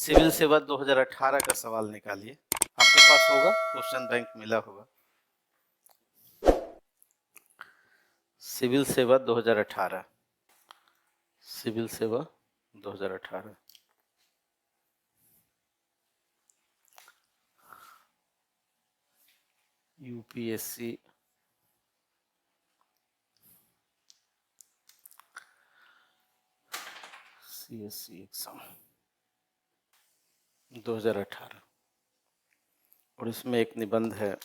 Civil सेवा 2018 का सवाल निकालिए। आपके पास होगा, क्वेश्चन बैंक मिला होगा। सिविल सेवा 2018, सिविल सेवा 2018। यूपीएससी सीएससी एग्जाम 2018 और इसमें एक निबंध है।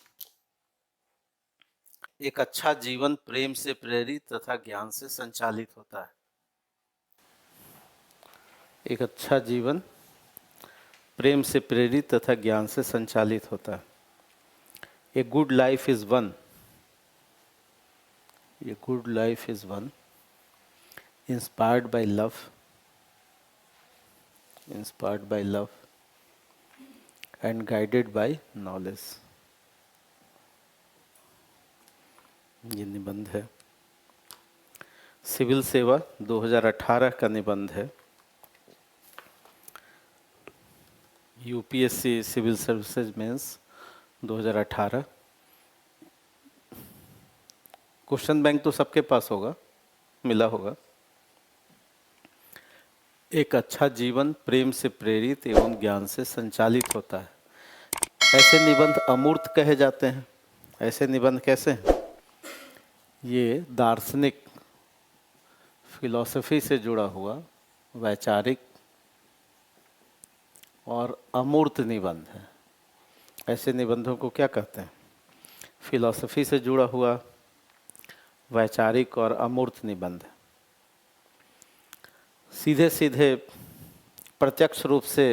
एक अच्छा जीवन प्रेम से प्रेरित तथा ज्ञान से संचालित होता है। एक अच्छा जीवन प्रेम से प्रेरित तथा ज्ञान से संचालित होता है। A good life is one, a good life is one inspired by love, inspired by love and guided by knowledge। ये निबंध है, सिविल सेवा 2018 का निबंध है। UPSC civil services mains 2018। Question bank तो सबके पास होगा, मिला होगा। एक अच्छा जीवन प्रेम से प्रेरित एवं ज्ञान से संचालित होता है। ऐसे निबंध अमूर्त कहे जाते हैं। ऐसे निबंध कैसे हैं? ये दार्शनिक फिलॉसफी से जुड़ा हुआ वैचारिक और अमूर्त निबंध है। ऐसे निबंधों को क्या कहते हैं? फिलॉसफी से जुड़ा हुआ वैचारिक और अमूर्त निबंध। सीधे सीधे प्रत्यक्ष रूप से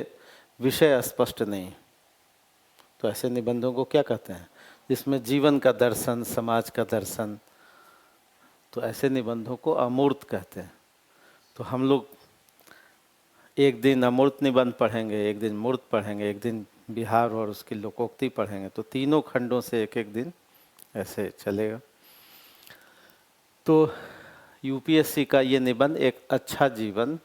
विषय स्पष्ट नहीं, तो ऐसे निबंधों को क्या कहते हैं? जिसमें जीवन का दर्शन, समाज का दर्शन, तो ऐसे निबंधों को अमूर्त कहते हैं। तो हम लोग एक दिन अमूर्त निबंध पढ़ेंगे, एक दिन मूर्त पढ़ेंगे, एक दिन बिहार और उसकी लोकोक्ति पढ़ेंगे, तो तीनों खंडों से एक एक दिन ऐसे चलेगा। तो यूपीएससी का ये निबंध एक अच्छा जीवन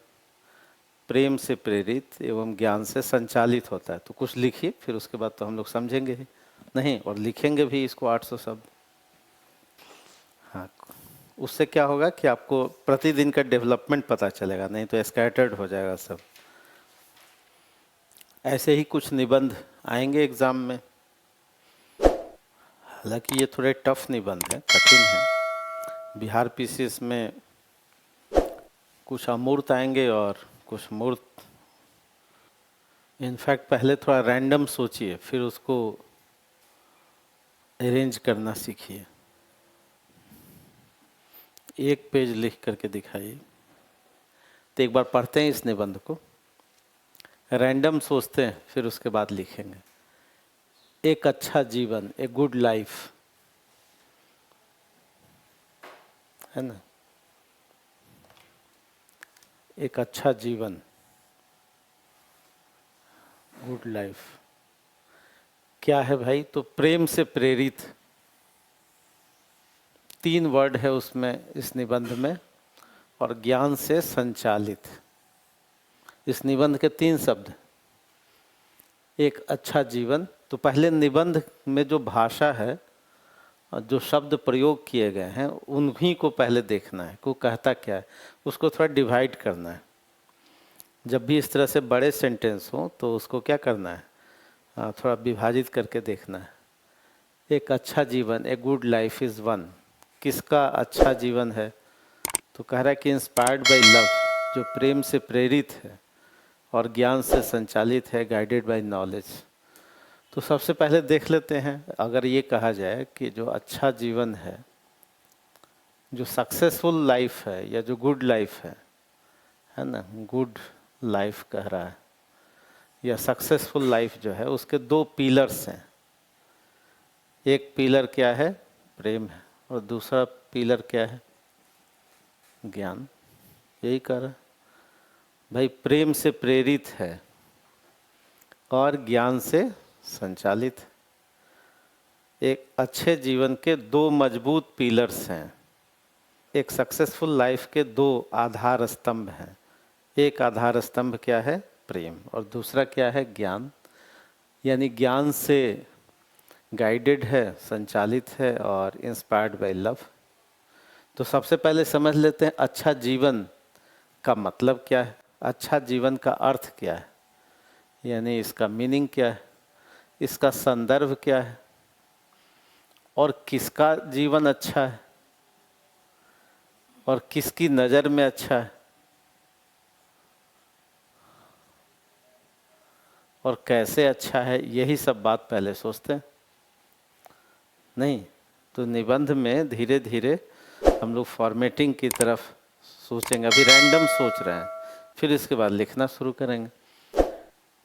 प्रेम से प्रेरित एवं ज्ञान से संचालित होता है। तो कुछ लिखिए, फिर उसके बाद तो हम लोग समझेंगे ही नहीं और लिखेंगे भी इसको 800 शब्द। हाँ, उससे क्या होगा कि आपको प्रतिदिन का डेवलपमेंट पता चलेगा, नहीं तो स्कैटर्ड हो जाएगा सब। ऐसे ही कुछ निबंध आएंगे एग्ज़ाम में। हालांकि ये थोड़े टफ निबंध है, कठिन है। बिहार पीसीएस में कुछ अमूर्त आएंगे और कुछ मूर्त। इनफैक्ट पहले थोड़ा रैंडम सोचिए, फिर उसको अरेंज करना सीखिए। एक पेज लिख करके दिखाइए। तो एक बार पढ़ते हैं इस निबंध को, रैंडम सोचते हैं, फिर उसके बाद लिखेंगे। एक अच्छा जीवन, ए गुड लाइफ, है ना? एक अच्छा जीवन, गुड लाइफ क्या है भाई? तो प्रेम से प्रेरित, 3 वर्ड है उसमें, इस निबंध में, और ज्ञान से संचालित। इस निबंध के 3 शब्द। एक अच्छा जीवन, तो पहले निबंध में जो भाषा है, जो शब्द प्रयोग किए गए हैं, उन्हीं को पहले देखना है, को कहता क्या है, उसको थोड़ा डिवाइड करना है। जब भी इस तरह से बड़े सेंटेंस हो तो उसको क्या करना है, थोड़ा विभाजित करके देखना है। एक अच्छा जीवन, a good life is one, किसका अच्छा जीवन है? तो कह रहा है कि इंस्पायर्ड बाय लव, जो प्रेम से प्रेरित है और ज्ञान से संचालित है, गाइडेड बाय नॉलेज। तो सबसे पहले देख लेते हैं, अगर ये कहा जाए कि जो अच्छा जीवन है, जो सक्सेसफुल लाइफ है या जो गुड लाइफ है ना, गुड लाइफ कह रहा है या सक्सेसफुल लाइफ जो है, उसके 2 पिलर्स हैं। एक पिलर क्या है? प्रेम है, और दूसरा पिलर क्या है? ज्ञान। यही कह रहा है भाई, प्रेम से प्रेरित है और ज्ञान से संचालित। एक अच्छे जीवन के 2 मजबूत पिलर्स हैं। एक सक्सेसफुल लाइफ के 2 आधार स्तंभ हैं। एक आधार स्तंभ क्या है? प्रेम, और दूसरा क्या है? ज्ञान, यानी ज्ञान से गाइडेड है, संचालित है और इंस्पायर्ड बाय लव। तो सबसे पहले समझ लेते हैं अच्छा जीवन का मतलब क्या है, अच्छा जीवन का अर्थ क्या है, यानी इसका मीनिंग क्या है, इसका संदर्भ क्या है, और किसका जीवन अच्छा है और किसकी नज़र में अच्छा है, और कैसे अच्छा है, यही सब बात पहले सोचते हैं। नहीं तो निबंध में धीरे धीरे हम लोग फॉर्मेटिंग की तरफ सोचेंगे। अभी रैंडम सोच रहे हैं, फिर इसके बाद लिखना शुरू करेंगे।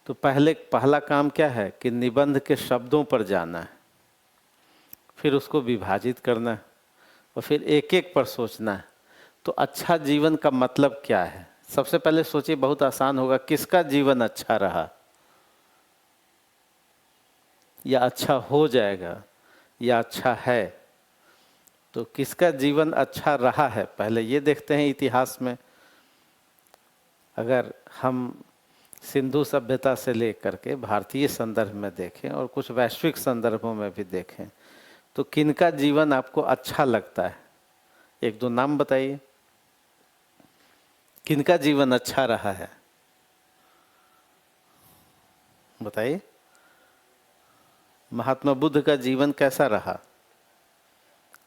तो पहला काम क्या है कि निबंध के शब्दों पर जाना है, फिर उसको विभाजित करना है और फिर एक एक पर सोचना है। तो अच्छा जीवन का मतलब क्या है? सबसे पहले सोचिए, बहुत आसान होगा, किसका जीवन अच्छा रहा या अच्छा हो जाएगा या अच्छा है। तो किसका जीवन अच्छा रहा है पहले ये देखते हैं। इतिहास में अगर हम सिंधु सभ्यता से लेकर के भारतीय संदर्भ में देखें और कुछ वैश्विक संदर्भों में भी देखें, तो किनका जीवन आपको अच्छा लगता है? एक दो नाम बताइए, किनका जीवन अच्छा रहा है, बताइए। महात्मा बुद्ध का जीवन कैसा रहा?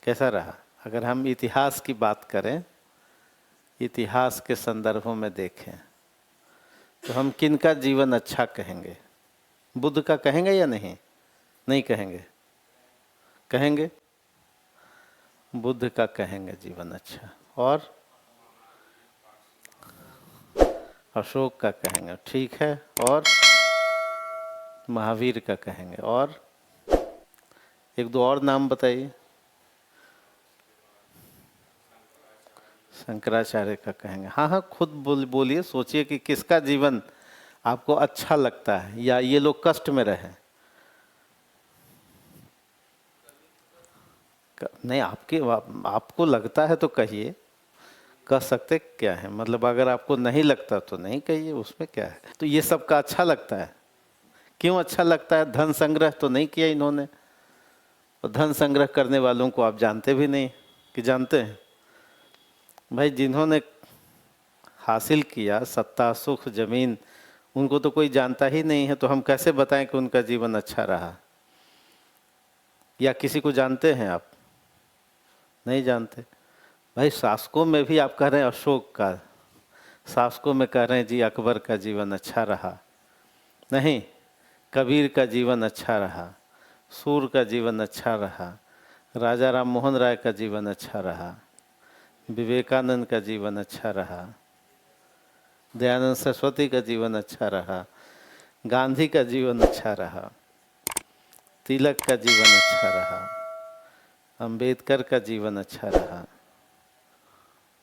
कैसा रहा? अगर हम इतिहास की बात करें, इतिहास के संदर्भों में देखें, तो हम किनका जीवन अच्छा कहेंगे? बुद्ध का कहेंगे या नहीं? नहीं कहेंगे? कहेंगे, बुद्ध का कहेंगे जीवन अच्छा, और अशोक का कहेंगे, ठीक है, और महावीर का कहेंगे, और एक दो और नाम बताइए। शंकराचार्य का कहेंगे। हाँ हाँ, खुद बोलिए, सोचिए कि किसका जीवन आपको अच्छा लगता है या ये लोग कष्ट में रहे। नहीं, आपको लगता है तो कहिए, कह सकते क्या है, मतलब अगर आपको नहीं लगता तो नहीं कहिए, उसमें क्या है। तो ये सबका अच्छा लगता है। क्यों अच्छा लगता है? धन संग्रह तो नहीं किया इन्होंने, और धन संग्रह करने वालों को आप जानते भी नहीं कि जानते हैं। भाई जिन्होंने हासिल किया सत्ता, सुख, जमीन, उनको तो कोई जानता ही नहीं है, तो हम कैसे बताएं कि उनका जीवन अच्छा रहा? या किसी को जानते हैं आप? नहीं जानते। भाई शासकों में भी आप कह रहे हैं अशोक का, शासकों में कह रहे हैं जी अकबर का जीवन अच्छा रहा, नहीं, कबीर का जीवन अच्छा रहा, सूर का जीवन अच्छा रहा, राजा राम मोहन राय का जीवन अच्छा रहा, विवेकानंद का जीवन अच्छा रहा, दयानंद सरस्वती का जीवन अच्छा रहा, गांधी का जीवन अच्छा रहा, तिलक का जीवन अच्छा रहा, अंबेडकर का जीवन अच्छा रहा।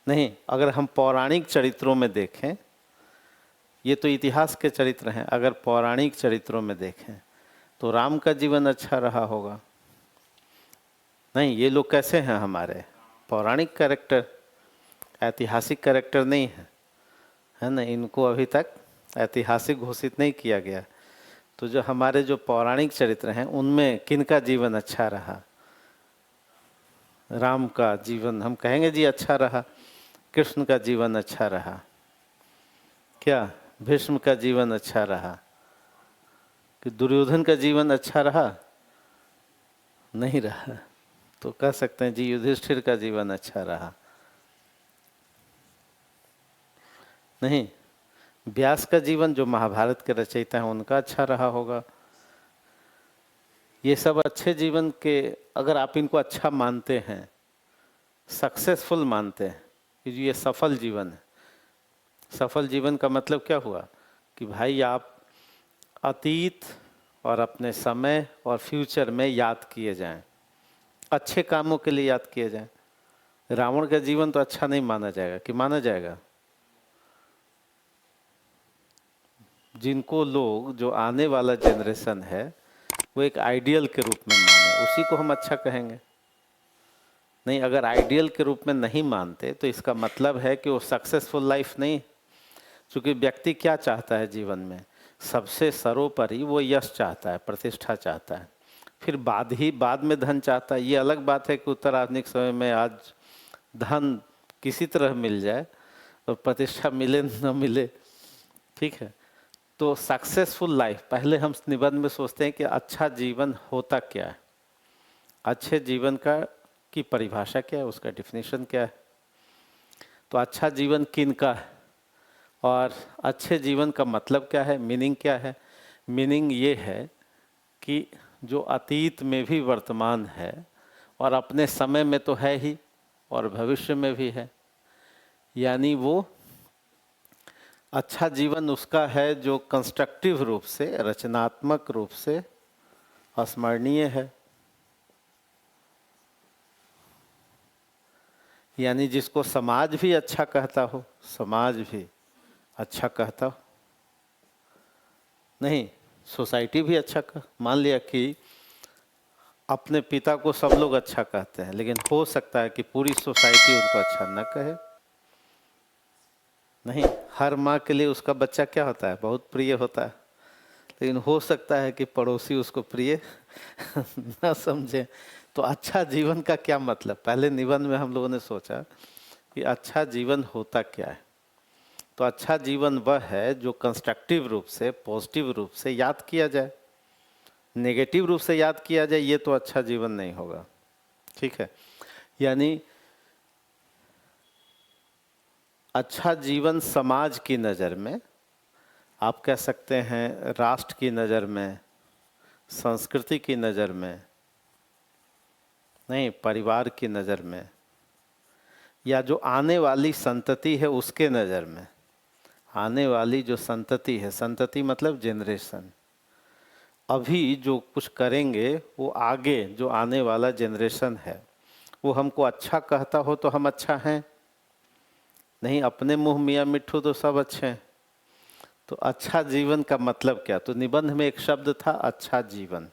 नहीं, अगर हम पौराणिक चरित्रों में देखें, ये तो इतिहास के चरित्र हैं, अगर पौराणिक चरित्रों में देखें तो राम का जीवन अच्छा रहा होगा। नहीं, ये लोग कैसे हैं? हमारे पौराणिक कैरेक्टर, ऐतिहासिक कैरेक्टर नहीं है ना, इनको अभी तक ऐतिहासिक घोषित नहीं किया गया। तो जो हमारे जो पौराणिक चरित्र हैं उनमें किनका जीवन अच्छा रहा? राम का जीवन हम कहेंगे जी अच्छा रहा, कृष्ण का जीवन अच्छा रहा, क्या भीष्म का जीवन अच्छा रहा, कि दुर्योधन का जीवन अच्छा रहा? नहीं रहा। तो कह सकते हैं जी युधिष्ठिर का जीवन अच्छा रहा। नहीं, व्यास का जीवन, जो महाभारत के रचयिता हैं, उनका अच्छा रहा होगा। ये सब अच्छे जीवन के, अगर आप इनको अच्छा मानते हैं, सक्सेसफुल मानते हैं कि ये सफल जीवन है। सफल जीवन का मतलब क्या हुआ कि भाई आप अतीत और अपने समय और फ्यूचर में याद किए जाएं, अच्छे कामों के लिए याद किए जाएं। रावण का जीवन तो अच्छा नहीं माना जाएगा, कि माना जाएगा? जिनको लोग, जो आने वाला जनरेशन है, वो एक आइडियल के रूप में माने, उसी को हम अच्छा कहेंगे। नहीं, अगर आइडियल के रूप में नहीं मानते तो इसका मतलब है कि वो सक्सेसफुल लाइफ नहीं। क्योंकि व्यक्ति क्या चाहता है जीवन में, सबसे सर्वोपरि वो यश चाहता है, प्रतिष्ठा चाहता है, फिर बाद में धन चाहता है। ये अलग बात है कि उत्तर आधुनिक समय में आज धन किसी तरह मिल जाए और प्रतिष्ठा मिले न मिले, ठीक है। तो सक्सेसफुल लाइफ, पहले हम निबंध में सोचते हैं कि अच्छा जीवन होता क्या है, अच्छे जीवन का की परिभाषा क्या है, उसका डिफिनेशन क्या है। तो अच्छा जीवन किन का है और अच्छे जीवन का मतलब क्या है, मीनिंग क्या है। मीनिंग ये है कि जो अतीत में भी वर्तमान है और अपने समय में तो है ही और भविष्य में भी है, यानी वो अच्छा जीवन उसका है जो कंस्ट्रक्टिव रूप से, रचनात्मक रूप से अस्मरणीय है, यानी जिसको समाज भी अच्छा कहता हो, समाज भी अच्छा कहता हो, नहीं सोसाइटी भी अच्छा मान लिया कि अपने पिता को सब लोग अच्छा कहते हैं, लेकिन हो सकता है कि पूरी सोसाइटी उनको अच्छा न कहे। नहीं, हर माँ के लिए उसका बच्चा क्या होता है, बहुत प्रिय होता है, लेकिन हो सकता है कि पड़ोसी उसको प्रिय न समझे। तो अच्छा जीवन का क्या मतलब, पहले निबंध में हम लोगों ने सोचा कि अच्छा जीवन होता क्या है। तो अच्छा जीवन वह है जो कंस्ट्रक्टिव रूप से, पॉजिटिव रूप से याद किया जाए। नेगेटिव रूप से याद किया जाए ये तो अच्छा जीवन नहीं होगा, ठीक है। यानी अच्छा जीवन समाज की नज़र में, आप कह सकते हैं राष्ट्र की नज़र में, संस्कृति की नज़र में, नहीं परिवार की नज़र में, या जो आने वाली संतति है उसके नज़र में। आने वाली जो संतति है, संतति मतलब जनरेशन, अभी जो कुछ करेंगे वो आगे जो आने वाला जनरेशन है वो हमको अच्छा कहता हो तो हम अच्छा हैं, नहीं अपने मुंह मियाँ मिट्ठू तो सब अच्छे हैं। तो अच्छा जीवन का मतलब क्या, तो निबंध में एक शब्द था अच्छा जीवन।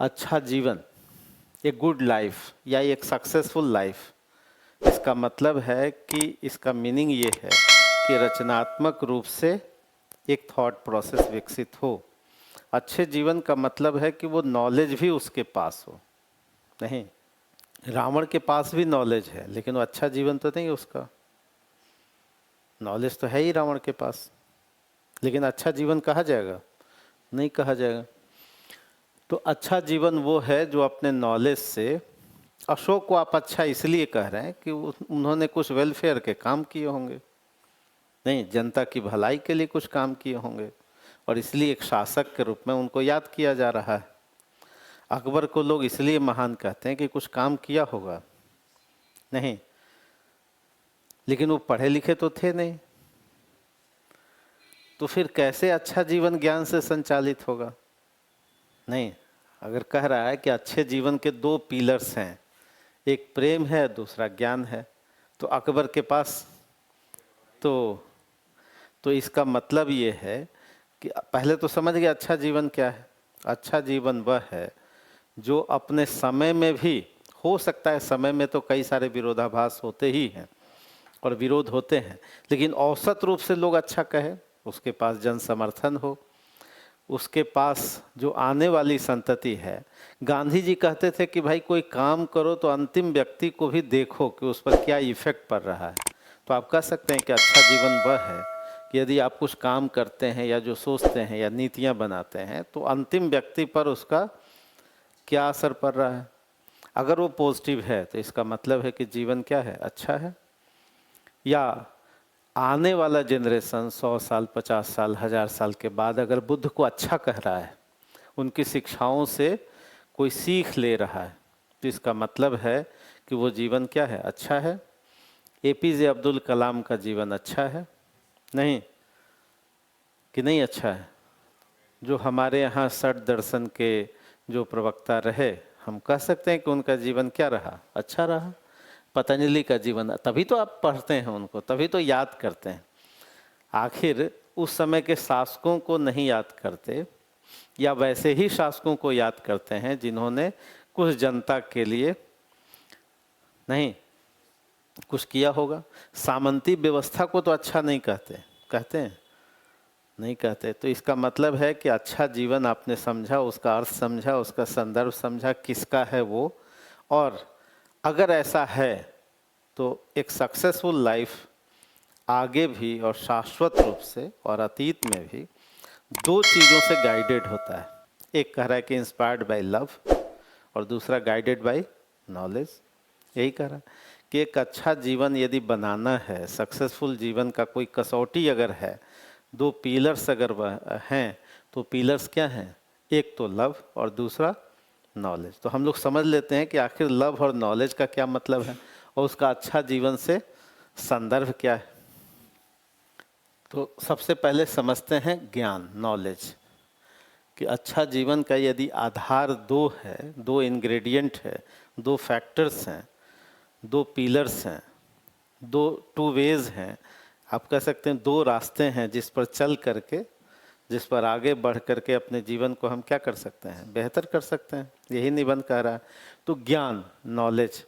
अच्छा जीवन, एक गुड लाइफ या एक सक्सेसफुल लाइफ, इसका मतलब है कि इसका मीनिंग ये है कि रचनात्मक रूप से एक थॉट प्रोसेस विकसित हो। अच्छे जीवन का मतलब है कि वो नॉलेज भी उसके पास हो। नहीं, रावण के पास भी नॉलेज है लेकिन वो अच्छा जीवन तो नहीं उसका, नॉलेज तो है ही रावण के पास, लेकिन अच्छा जीवन कहा जाएगा, नहीं कहा जाएगा। तो अच्छा जीवन वो है जो अपने नॉलेज से, अशोक को आप अच्छा इसलिए कह रहे हैं कि उन्होंने कुछ वेलफेयर के काम किए होंगे, नहीं जनता की भलाई के लिए कुछ काम किए होंगे और इसलिए एक शासक के रूप में उनको याद किया जा रहा है। अकबर को लोग इसलिए महान कहते हैं कि कुछ काम किया होगा, नहीं लेकिन वो पढ़े लिखे तो थे नहीं, तो फिर कैसे अच्छा जीवन ज्ञान से संचालित होगा। नहीं, अगर कह रहा है कि अच्छे जीवन के दो पिलर्स हैं, एक प्रेम है दूसरा ज्ञान है, तो अकबर के पास तो इसका मतलब ये है कि पहले तो समझ गया अच्छा जीवन क्या है। अच्छा जीवन वह है जो अपने समय में भी, हो सकता है समय में तो कई सारे विरोधाभास होते ही हैं और विरोध होते हैं, लेकिन औसत रूप से लोग अच्छा कहे, उसके पास जन समर्थन हो, उसके पास जो आने वाली संतति है। गांधी जी कहते थे कि भाई कोई काम करो तो अंतिम व्यक्ति को भी देखो कि उस पर क्या इफेक्ट पड़ रहा है। तो आप कह सकते हैं कि अच्छा जीवन वह है कि यदि आप कुछ काम करते हैं या जो सोचते हैं या नीतियां बनाते हैं तो अंतिम व्यक्ति पर उसका क्या असर पड़ रहा है। अगर वो पॉजिटिव है तो इसका मतलब है कि जीवन क्या है, अच्छा है। या आने वाला जनरेशन 100 साल 50 साल 1000 साल के बाद अगर बुद्ध को अच्छा कह रहा है, उनकी शिक्षाओं से कोई सीख ले रहा है, तो इसका मतलब है कि वो जीवन क्या है, अच्छा है। एपीजे अब्दुल कलाम का जीवन अच्छा है, नहीं कि नहीं अच्छा है। जो हमारे यहाँ षट दर्शन के जो प्रवक्ता रहे, हम कह सकते हैं कि उनका जीवन क्या रहा, अच्छा रहा। पतंजलि का जीवन, तभी तो आप पढ़ते हैं उनको, तभी तो याद करते हैं। आखिर उस समय के शासकों को नहीं याद करते या वैसे ही शासकों को याद करते हैं जिन्होंने कुछ जनता के लिए, नहीं कुछ किया होगा। सामंती व्यवस्था को तो अच्छा नहीं कहते, कहते हैं नहीं कहते। तो इसका मतलब है कि अच्छा जीवन आपने समझा, उसका अर्थ समझा, उसका संदर्भ समझा, किसका है वो, और अगर ऐसा है तो एक सक्सेसफुल लाइफ आगे भी और शाश्वत रूप से और अतीत में भी दो चीज़ों से गाइडेड होता है। एक कह रहा है कि इंस्पायर्ड बाय लव, और दूसरा गाइडेड बाय नॉलेज। यही कह रहा है कि एक अच्छा जीवन यदि बनाना है, सक्सेसफुल जीवन का कोई कसौटी अगर है, दो पिलर्स अगर हैं, तो पिलर्स क्या हैं? एक तो लव और दूसरा नॉलेज। तो हम लोग समझ लेते हैं कि आखिर लव और नॉलेज का क्या मतलब है और उसका अच्छा जीवन से संदर्भ क्या है। तो सबसे पहले समझते हैं ज्ञान, नॉलेज, कि अच्छा जीवन का यदि आधार दो है, दो इंग्रेडिएंट है, दो फैक्टर्स हैं, दो पिलर्स हैं, दो टू वेज हैं, आप कह सकते हैं दो रास्ते हैं जिस पर चल करके, जिस पर आगे बढ़ करके अपने जीवन को हम क्या कर सकते हैं? बेहतर कर सकते हैं। यही निबंध कह रहा है। तो ज्ञान, नॉलेज,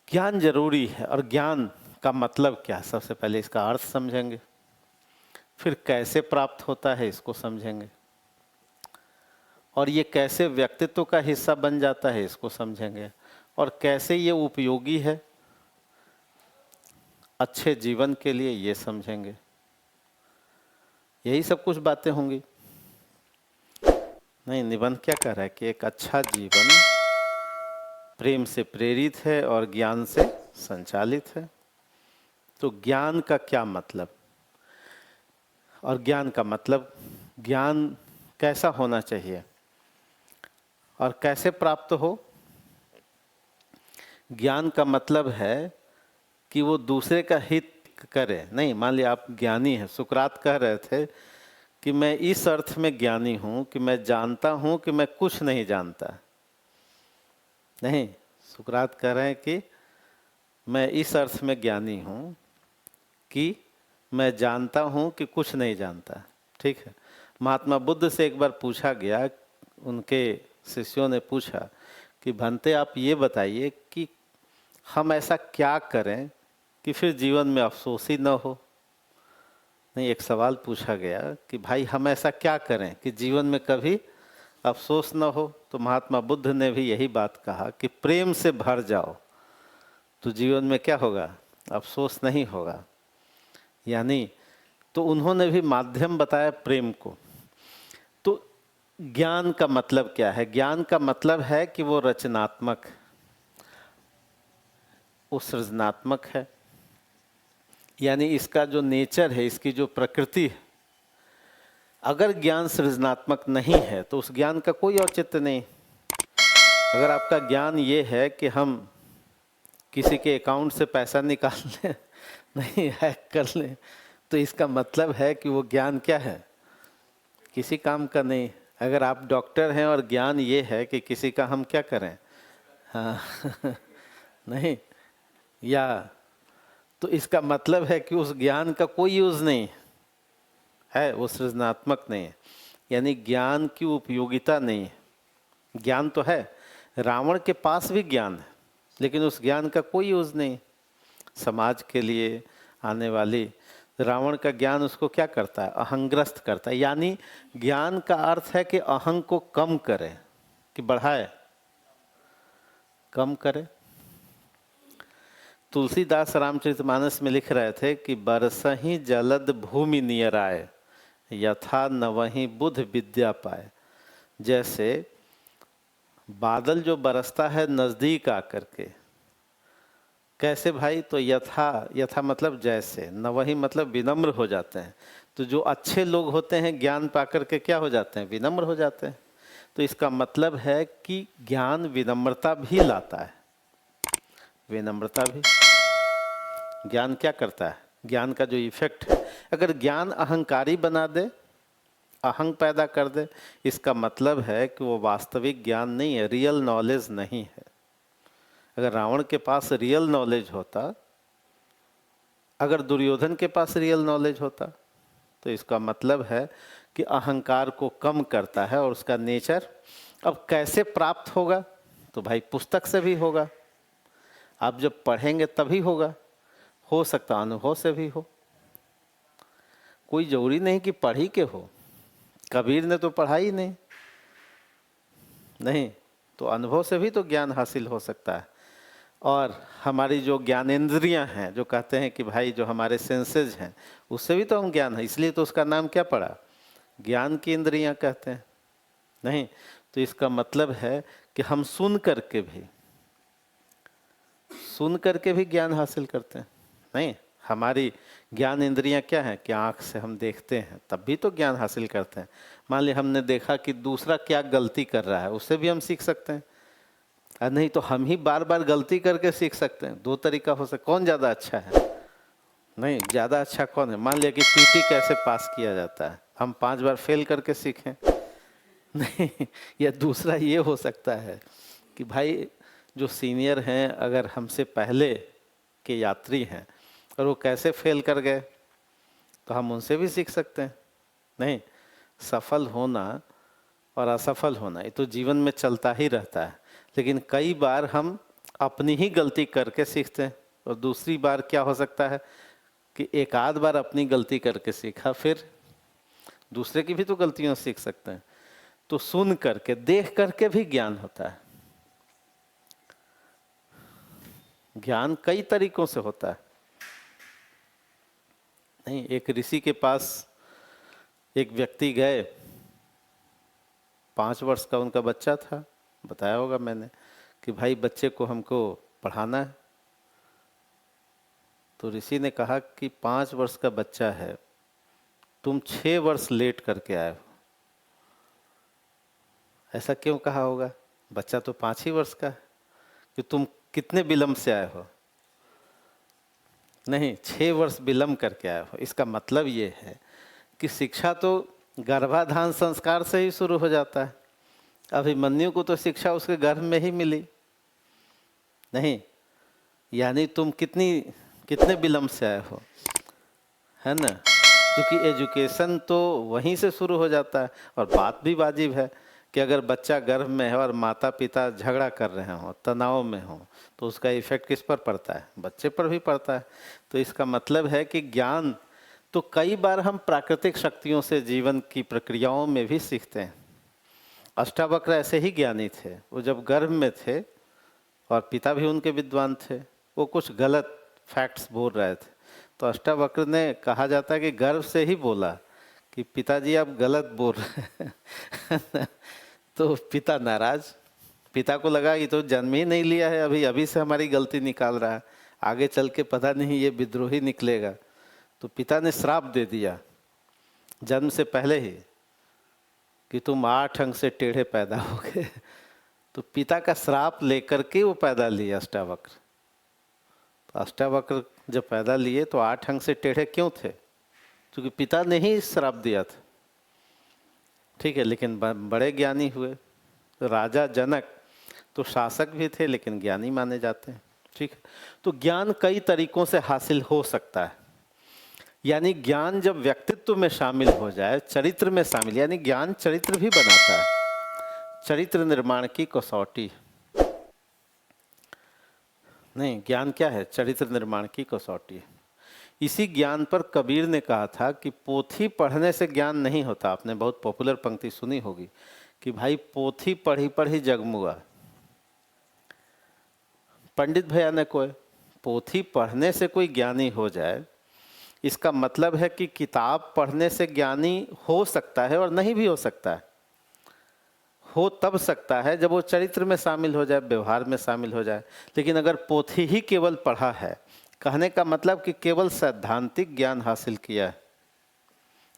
ज्ञान जरूरी है। और ज्ञान का मतलब क्या? सबसे पहले इसका अर्थ समझेंगे, फिर कैसे प्राप्त होता है इसको समझेंगे, और ये कैसे व्यक्तित्व का हिस्सा बन जाता है इसको समझेंगे, और कैसे ये उपयोगी है अच्छे जीवन के लिए ये समझेंगे। यही सब कुछ बातें होंगी। नहीं, निबंध क्या कह रहा है कि एक अच्छा जीवन प्रेम से प्रेरित है और ज्ञान से संचालित है। तो ज्ञान का क्या मतलब, और ज्ञान का मतलब, ज्ञान कैसा होना चाहिए और कैसे प्राप्त हो? ज्ञान का मतलब है कि वो दूसरे का हित करे। नहीं, मान लिया आप ज्ञानी हैं, सुकरात कह रहे थे कि मैं इस अर्थ में ज्ञानी हूँ कि मैं जानता हूँ कि मैं कुछ नहीं जानता। नहीं, सुकरात कह रहे हैं कि मैं इस अर्थ में ज्ञानी हूँ कि मैं जानता हूँ कि कुछ नहीं जानता। ठीक है। महात्मा बुद्ध से एक बार पूछा गया, उनके शिष्यों ने पूछा कि भंते आप ये बताइए कि हम ऐसा क्या करें कि फिर जीवन में अफसोस ही न हो। नहीं, एक सवाल पूछा गया कि भाई हम ऐसा क्या करें कि जीवन में कभी अफसोस न हो। तो महात्मा बुद्ध ने भी यही बात कहा कि प्रेम से भर जाओ तो जीवन में क्या होगा? अफसोस नहीं होगा। यानी तो उन्होंने भी माध्यम बताया प्रेम को। तो ज्ञान का मतलब क्या है? ज्ञान का मतलब है कि वो रचनात्मक, वो सृजनात्मक है। यानी इसका जो नेचर है, इसकी जो प्रकृति है, अगर ज्ञान सृजनात्मक नहीं है तो उस ज्ञान का कोई औचित्य नहीं। अगर आपका ज्ञान ये है कि हम किसी के अकाउंट से पैसा निकाल लें, नहीं हैक कर लें, तो इसका मतलब है कि वो ज्ञान क्या है? किसी काम का नहीं। अगर आप डॉक्टर हैं और ज्ञान ये है कि किसी का हम क्या करें, हाँ नहीं, या तो इसका मतलब है कि उस ज्ञान का कोई यूज़ नहीं है, वो सृजनात्मक नहीं है। यानी ज्ञान की उपयोगिता नहीं है। ज्ञान तो है, रावण के पास भी ज्ञान है, लेकिन उस ज्ञान का कोई यूज़ नहीं। समाज के लिए आने वाली रावण का ज्ञान उसको क्या करता है? अहंग्रस्त करता है। यानी ज्ञान का अर्थ है कि अहंग को कम करे, कि बढ़ाए, कम करे। तुलसीदास रामचरितमानस में लिख रहे थे कि बरसही जलद भूमि नियर आए, यथा नवहि बुध विद्या पाए। जैसे बादल जो बरसता है नज़दीक आकर के, कैसे भाई? तो यथा, यथा मतलब जैसे, नवहि मतलब विनम्र हो जाते हैं। तो जो अच्छे लोग होते हैं ज्ञान पाकर के क्या हो जाते हैं? विनम्र हो जाते हैं। तो इसका मतलब है कि ज्ञान विनम्रता भी लाता है। विनम्रता भी, ज्ञान क्या करता है? ज्ञान का जो इफेक्ट है, अगर ज्ञान अहंकारी बना दे, अहंग पैदा कर दे, इसका मतलब है कि वो वास्तविक ज्ञान नहीं है, रियल नॉलेज नहीं है। अगर रावण के पास रियल नॉलेज होता, अगर दुर्योधन के पास रियल नॉलेज होता, तो इसका मतलब है कि अहंकार को कम करता है और उसका नेचर। अब कैसे प्राप्त होगा? तो भाई पुस्तक से भी होगा। आप जब पढ़ेंगे तभी होगा, हो सकता अनुभव से भी हो, कोई जरूरी नहीं कि पढ़ ही के हो। कबीर ने तो पढ़ा ही नहीं, नहीं तो अनुभव से भी तो ज्ञान हासिल हो सकता है। और हमारी जो ज्ञानेंद्रियां हैं, जो कहते हैं कि भाई जो हमारे सेंसेस हैं, उससे भी तो हम ज्ञान है, इसलिए तो उसका नाम क्या पड़ा, ज्ञान की इंद्रियां कहते हैं। नहीं तो इसका मतलब है कि हम सुन करके भी ज्ञान हासिल करते हैं। नहीं, हमारी ज्ञान इंद्रियां क्या है कि आँख से हम देखते हैं तब भी तो ज्ञान हासिल करते हैं। मान लिया हमने देखा कि दूसरा क्या गलती कर रहा है, उससे भी हम सीख सकते हैं। नहीं तो हम ही बार बार गलती करके सीख सकते हैं। दो तरीका हो सकता, कौन ज़्यादा अच्छा है? नहीं, ज़्यादा अच्छा कौन है? मान लिया कि पीटी कैसे पास किया जाता है, हम 5 बार फेल करके सीखें? नहीं, या दूसरा ये हो सकता है कि भाई जो सीनियर हैं, अगर हमसे पहले के यात्री हैं और वो कैसे फेल कर गए, तो हम उनसे भी सीख सकते हैं। नहीं, सफल होना और असफल होना ये तो जीवन में चलता ही रहता है, लेकिन कई बार हम अपनी ही गलती करके सीखते हैं। और दूसरी बार क्या हो सकता है कि एक आध बार अपनी गलती करके सीखा, फिर दूसरे की भी तो गलतियों से सीख सकते हैं। तो सुन करके, देख करके भी ज्ञान होता है। ज्ञान कई तरीकों से होता है। नहीं, एक ऋषि के पास एक व्यक्ति गए, 5 वर्ष का उनका बच्चा था, बताया होगा मैंने कि भाई बच्चे को हमको पढ़ाना है। तो ऋषि ने कहा कि 5 वर्ष का बच्चा है, तुम 6 वर्ष लेट करके आए हो। ऐसा क्यों कहा होगा? बच्चा तो 5 ही वर्ष का है, कि तुम कितने विलम्ब से आए हो? नहीं, 6 वर्ष विलम्ब करके आए हो। इसका मतलब ये है कि शिक्षा तो गर्भाधान संस्कार से ही शुरू हो जाता है। अभिमन्यु को तो शिक्षा उसके गर्भ में ही मिली। नहीं, यानी तुम कितने विलम्ब से आए हो, है ना? क्योंकि एजुकेशन तो वहीं से शुरू हो जाता है। और बात भी वाजिब है कि अगर बच्चा गर्भ में है और माता पिता झगड़ा कर रहे हों, तनाव में हों, तो उसका इफेक्ट किस पर पड़ता है? बच्चे पर भी पड़ता है। तो इसका मतलब है कि ज्ञान तो कई बार हम प्राकृतिक शक्तियों से जीवन की प्रक्रियाओं में भी सीखते हैं। अष्टावक्र ऐसे ही ज्ञानी थे। वो जब गर्भ में थे और पिता भी उनके विद्वान थे, वो कुछ गलत फैक्ट्स बोल रहे थे, तो अष्टावक्र ने, कहा जाता है कि गर्व से ही बोला कि पिताजी आप गलत बोल रहे हैं। तो पिता नाराज, पिता को लगा ये तो जन्म ही नहीं लिया है, अभी अभी से हमारी गलती निकाल रहा है, आगे चल के पता नहीं ये विद्रोही निकलेगा। तो पिता ने श्राप दे दिया जन्म से पहले ही कि तुम 8 अंक से टेढ़े पैदा होगे। तो पिता का श्राप लेकर के वो पैदा लिए अष्टावक्र। तो अष्टावक्र जब पैदा लिए तो 8 अंक से टेढ़े क्यों थे? क्योंकि पिता ने ही श्राप दिया था। ठीक है, लेकिन बड़े ज्ञानी हुए। तो राजा जनक तो शासक भी थे लेकिन ज्ञानी माने जाते हैं। ठीक है, तो ज्ञान कई तरीकों से हासिल हो सकता है। यानी ज्ञान जब व्यक्तित्व में शामिल हो जाए, चरित्र में शामिल, यानी ज्ञान चरित्र भी बनाता है। चरित्र निर्माण की कसौटी। नहीं, ज्ञान क्या है? चरित्र निर्माण की कसौटी। इसी ज्ञान पर कबीर ने कहा था कि पोथी पढ़ने से ज्ञान नहीं होता। आपने बहुत पॉपुलर पंक्ति सुनी होगी कि भाई पोथी पढ़ी पढ़ी जगमुआ। पंडित भैया ने कोई पोथी पढ़ने से कोई ज्ञानी हो जाए, इसका मतलब है कि किताब पढ़ने से ज्ञानी हो सकता है और नहीं भी हो सकता है। हो तब सकता है जब वो चरित्र में शामिल हो जाए, व्यवहार में शामिल हो जाए। लेकिन अगर पोथी ही केवल पढ़ा है, कहने का मतलब कि केवल सैद्धांतिक ज्ञान हासिल किया है,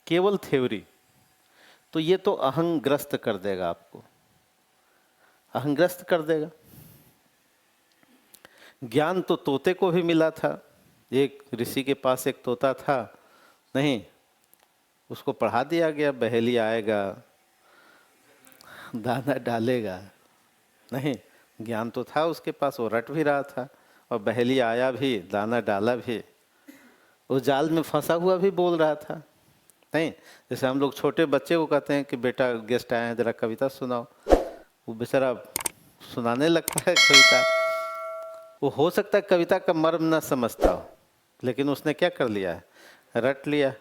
केवल थ्योरी, तो ये तो अहंग्रस्त कर देगा आपको, अहंग्रस्त कर देगा। ज्ञान तो तोते को भी मिला था। एक ऋषि के पास एक तोता था, नहीं उसको पढ़ा दिया गया, बहेली आएगा दाना डालेगा। नहीं, ज्ञान तो था उसके पास, वो रट भी रहा था, और बहेली आया भी, दाना डाला भी, वो जाल में फंसा हुआ भी बोल रहा था। नहीं, जैसे हम लोग छोटे बच्चे को कहते हैं कि बेटा गेस्ट आए हैं जरा कविता सुनाओ, वो बेचारा सुनाने लगता है कविता। वो हो सकता है कविता का मर्म न समझता हो, लेकिन उसने क्या कर लिया है, रट लिया।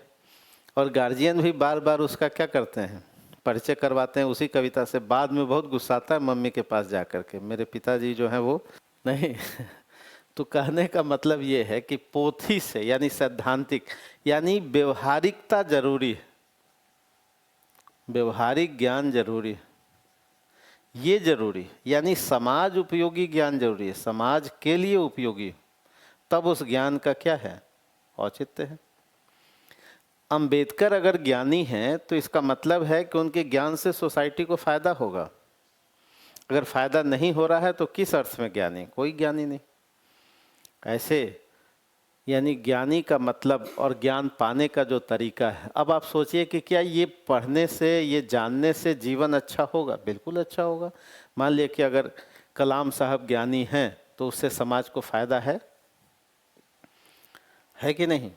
और गार्जियन भी बार बार उसका क्या करते हैं, परिचय करवाते हैं उसी कविता से। बाद में बहुत गुस्सा आता है मम्मी के पास जा कर के, मेरे पिताजी जो हैं वो नहीं तो कहने का मतलब ये है कि पोथी से यानी सैद्धांतिक यानी व्यवहारिकता जरूरी है, व्यवहारिक ज्ञान जरूरी है, ये जरूरी है। यानी समाज उपयोगी ज्ञान जरूरी है, समाज के लिए उपयोगी, तब उस ज्ञान का क्या है, औचित्य है। अंबेडकर अगर ज्ञानी हैं तो इसका मतलब है कि उनके ज्ञान से सोसाइटी को फायदा होगा। अगर फायदा नहीं हो रहा है तो किस अर्थ में ज्ञानी, कोई ज्ञानी नहीं। ऐसे यानी ज्ञानी का मतलब और ज्ञान पाने का जो तरीका है। अब आप सोचिए कि क्या ये पढ़ने से, ये जानने से जीवन अच्छा होगा? बिल्कुल अच्छा होगा। मान लिया कि अगर कलाम साहब ज्ञानी हैं तो उससे समाज को फायदा है कि नहीं?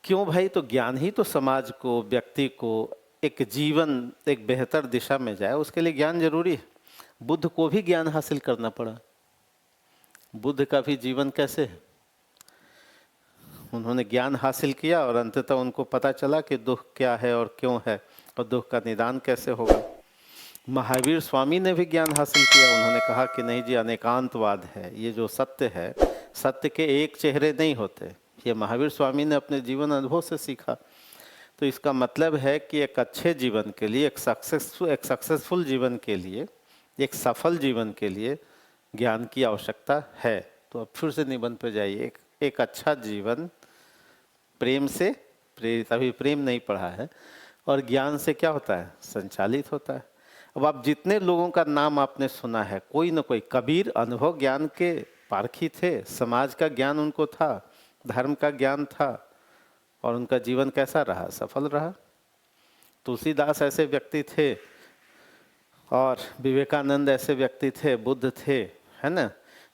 क्यों भाई? तो ज्ञान ही तो समाज को, व्यक्ति को एक जीवन, एक बेहतर दिशा में जाए, उसके लिए ज्ञान जरूरी है। बुद्ध को भी ज्ञान हासिल करना पड़ा। बुद्ध का भी जीवन कैसे है? उन्होंने ज्ञान हासिल किया और अंततः उनको पता चला कि दुख क्या है और क्यों है और दुख का निदान कैसे होगा। महावीर स्वामी ने भी ज्ञान हासिल किया। उन्होंने कहा कि नहीं जी, अनेकांतवाद है, ये जो सत्य है, सत्य के एक चेहरे नहीं होते। ये महावीर स्वामी ने अपने जीवन अनुभव से सीखा। तो इसका मतलब है कि एक अच्छे जीवन के लिए, एक सक्सेसफुल जीवन के लिए, एक सफल जीवन के लिए ज्ञान की आवश्यकता है। तो अब फिर से निबंध पे जाइए। एक अच्छा जीवन प्रेम से प्रेरित, अभी प्रेम नहीं पढ़ा है, और ज्ञान से क्या होता है, संचालित होता है। अब आप जितने लोगों का नाम आपने सुना है, कोई न कोई, कबीर अनुभव ज्ञान के पारखी थे, समाज का ज्ञान उनको था, धर्म का ज्ञान था, और उनका जीवन कैसा रहा, सफल रहा। तुलसीदास ऐसे व्यक्ति थे, और विवेकानंद ऐसे व्यक्ति थे, बुद्ध थे, है ना।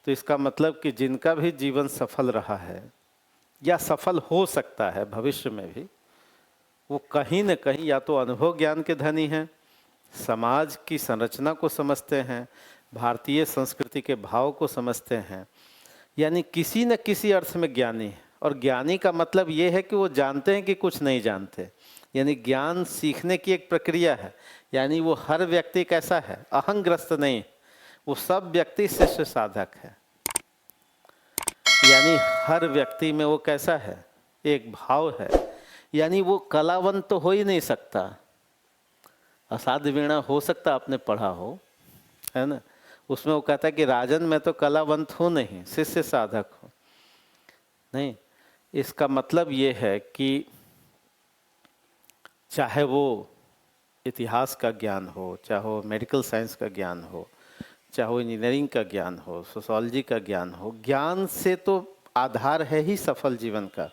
तो इसका मतलब कि जिनका भी जीवन सफल रहा है या सफल हो सकता है भविष्य में भी, वो कहीं न कहीं या तो अनुभव ज्ञान के धनी हैं, समाज की संरचना को समझते हैं, भारतीय संस्कृति के भाव को समझते हैं, यानी किसी न किसी अर्थ में ज्ञानी है। और ज्ञानी का मतलब ये है कि वो जानते हैं कि कुछ नहीं जानते, यानी ज्ञान सीखने की एक प्रक्रिया है। यानी वो हर व्यक्ति कैसा है, अहंग्रस्त नहीं, वो सब व्यक्ति शिष्य साधक है। यानी हर व्यक्ति में वो कैसा है, एक भाव है। यानी वो कलावंत तो हो ही नहीं सकता, असाध्य वीणा हो सकता आपने पढ़ा हो, है ना। उसमें वो कहता है कि राजन मैं तो कलावंत हूँ नहीं, शिष्य साधक हूँ। नहीं, इसका मतलब ये है कि चाहे वो इतिहास का ज्ञान हो, चाहे वो मेडिकल साइंस का ज्ञान हो, चाहे वो इंजीनियरिंग का ज्ञान हो, सोशोलॉजी का ज्ञान हो, ज्ञान से तो आधार है ही सफल जीवन का।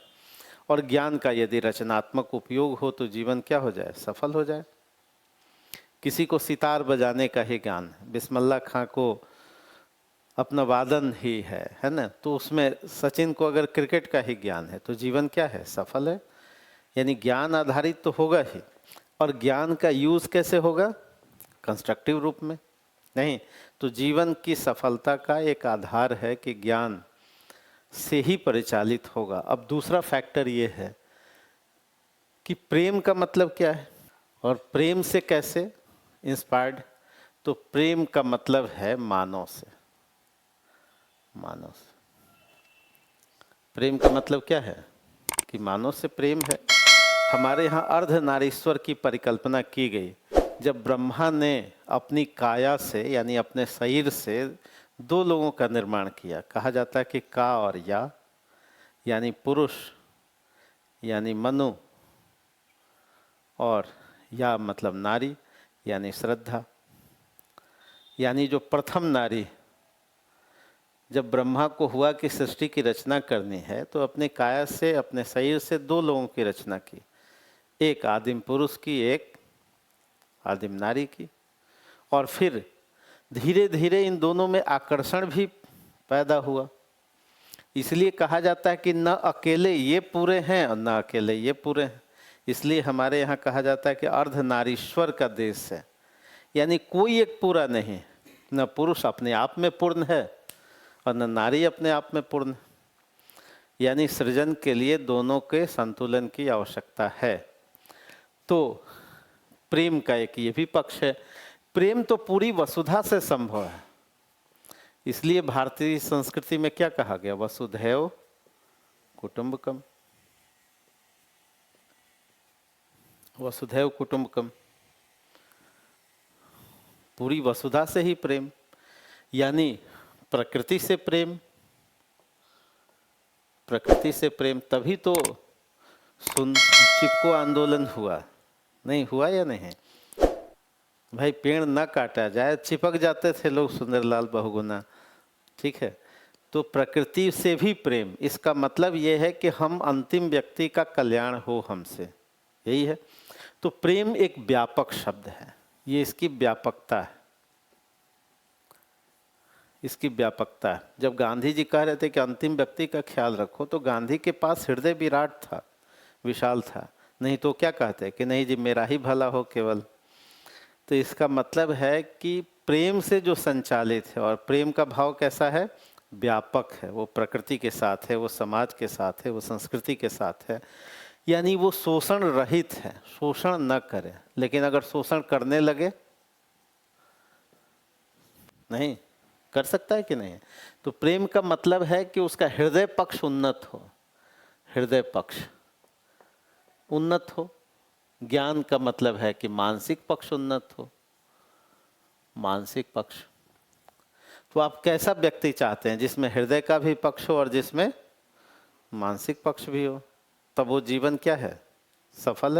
और ज्ञान का यदि रचनात्मक उपयोग हो तो जीवन क्या हो जाए, सफल हो जाए। किसी को सितार बजाने का ही ज्ञान है, बिस्मिल्लाह खां को अपना वादन ही है ना। तो उसमें सचिन को अगर क्रिकेट का ही ज्ञान है तो जीवन क्या है, सफल है। यानी ज्ञान आधारित तो होगा ही। और ज्ञान का यूज कैसे होगा, कंस्ट्रक्टिव रूप में नहीं। तो जीवन की सफलता का एक आधार है कि ज्ञान से ही परिचालित होगा। अब दूसरा फैक्टर ये है कि प्रेम का मतलब क्या है और प्रेम से कैसे इंस्पायर्ड। तो प्रेम का मतलब है मानव से, मानव से। प्रेम का मतलब क्या है कि मानव से प्रेम है। हमारे यहाँ अर्धनारीश्वर की परिकल्पना की गई जब ब्रह्मा ने अपनी काया से यानी अपने शरीर से दो लोगों का निर्माण किया। कहा जाता है कि का और या, यानी पुरुष यानी मनु, और या मतलब नारी यानी श्रद्धा। यानी जो प्रथम नारी, जब ब्रह्मा को हुआ कि सृष्टि की रचना करनी है तो अपने काया से, अपने शरीर से दो लोगों की रचना की, एक आदिम पुरुष की, एक आदिम नारी की। और फिर धीरे धीरे इन दोनों में आकर्षण भी पैदा हुआ। इसलिए कहा जाता है कि न अकेले ये पूरे हैं और न अकेले ये पूरे हैं। इसलिए हमारे यहाँ कहा जाता है कि अर्धनारीश्वर का देश है, यानी कोई एक पूरा नहीं। न पुरुष अपने आप में पूर्ण है और न नारी अपने आप में पूर्ण। यानी सृजन के लिए दोनों के संतुलन की आवश्यकता है। तो प्रेम का एक ये भी पक्ष है, प्रेम तो पूरी वसुधा से संभव है। इसलिए भारतीय संस्कृति में क्या कहा गया, वसुधैव कुटुंबकम, वसुधैव कुटुंबकम, पूरी वसुधा से ही प्रेम। यानी प्रकृति से प्रेम, प्रकृति से प्रेम, तभी तो चिपको आंदोलन हुआ, नहीं हुआ या नहीं? भाई पेड़ ना काटा जाए, चिपक जाते थे लोग सुंदरलाल बहुगुना, ठीक है। तो प्रकृति से भी प्रेम, इसका मतलब ये है कि हम अंतिम व्यक्ति का कल्याण हो हमसे, यही है। तो प्रेम एक व्यापक शब्द है, ये इसकी व्यापकता है, इसकी व्यापकता है। जब गांधी जी कह रहे थे कि अंतिम व्यक्ति का ख्याल रखो, तो गांधी के पास हृदय विराट था, विशाल था, नहीं तो क्या कहते कि नहीं जी मेरा ही भला हो केवल। तो इसका मतलब है कि प्रेम से जो संचालित है, और प्रेम का भाव कैसा है, व्यापक है, वो प्रकृति के साथ है, वो समाज के साथ है, वो संस्कृति के साथ है। यानी वो शोषण रहित है, शोषण न करे। लेकिन अगर शोषण करने लगे, नहीं कर सकता है कि नहीं? तो प्रेम का मतलब है कि उसका हृदय पक्ष उन्नत हो, हृदय पक्ष उन्नत हो। ज्ञान का मतलब है कि मानसिक पक्ष उन्नत हो, मानसिक पक्ष। तो आप कैसा व्यक्ति चाहते हैं, जिसमें हृदय का भी पक्ष हो और जिसमें मानसिक पक्ष भी हो? तब वो जीवन क्या है, सफल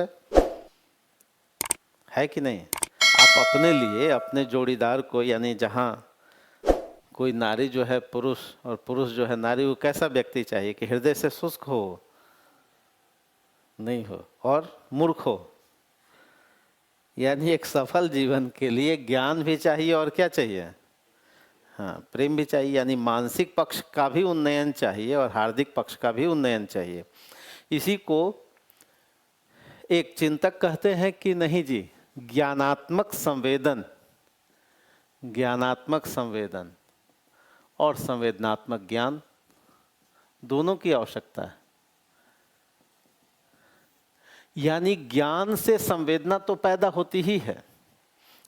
है कि नहीं? आप अपने लिए, अपने जोड़ीदार को, यानी जहाँ कोई नारी जो है पुरुष और पुरुष जो है नारी, वो कैसा व्यक्ति चाहिए कि हृदय से शुष्क हो, नहीं हो, और मूर्ख हो। यानी एक सफल जीवन के लिए ज्ञान भी चाहिए और क्या चाहिए, हाँ प्रेम भी चाहिए। यानी मानसिक पक्ष का भी उन्नयन चाहिए और हार्दिक पक्ष का भी उन्नयन चाहिए। इसी को एक चिंतक कहते हैं कि नहीं जी, ज्ञानात्मक संवेदन, ज्ञानात्मक संवेदन और संवेदनात्मक ज्ञान, दोनों की आवश्यकता है। यानी ज्ञान से संवेदना तो पैदा होती ही है।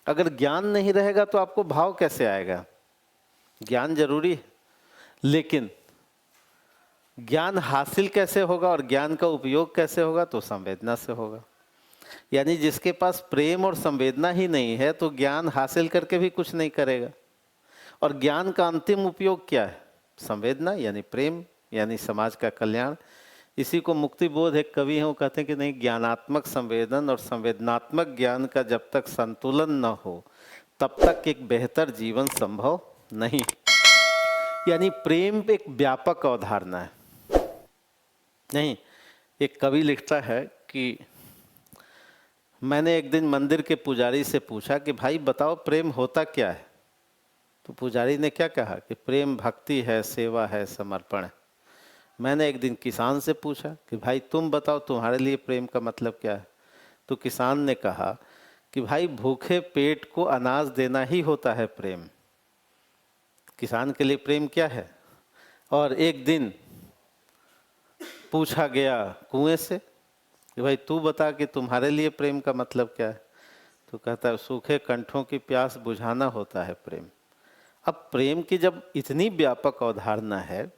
अगर ज्ञान नहीं रहेगा तो आपको भाव कैसे आएगा? ज्ञान जरूरी है, लेकिन ज्ञान हासिल कैसे होगा और ज्ञान का उपयोग कैसे होगा? तो संवेदना से होगा। यानी जिसके पास प्रेम और संवेदना ही नहीं है, तो ज्ञान हासिल करके भी कुछ नहीं करेगा। और ज्ञान का अंतिम उपयोग क्या है? संवेदना, यानी प्रेम, यानी समाज का कल्याण। इसी को मुक्ति बोध एक कवि हैं, वो कहते हैं कि नहीं, ज्ञानात्मक संवेदन और संवेदनात्मक ज्ञान का जब तक संतुलन न हो, तब तक एक बेहतर जीवन संभव नहीं। यानी प्रेम एक व्यापक अवधारणा है। नहीं, एक कवि लिखता है कि मैंने एक दिन मंदिर के पुजारी से पूछा कि भाई बताओ प्रेम होता क्या है? तो पुजारी ने क्या कहा कि प्रेम भक्ति है, सेवा है, समर्पण है। मैंने एक दिन किसान से पूछा कि भाई तुम बताओ तुम्हारे लिए प्रेम का मतलब क्या है? तो किसान ने कहा कि भाई भूखे पेट को अनाज देना ही होता है प्रेम। किसान के लिए प्रेम क्या है? और एक दिन पूछा गया कुएं से कि भाई तू बता कि तुम्हारे लिए प्रेम का मतलब क्या है? तो कहता है सूखे कंठों की प्यास बुझाना होता है प्रेम। अब प्रेम की जब इतनी व्यापक अवधारणा है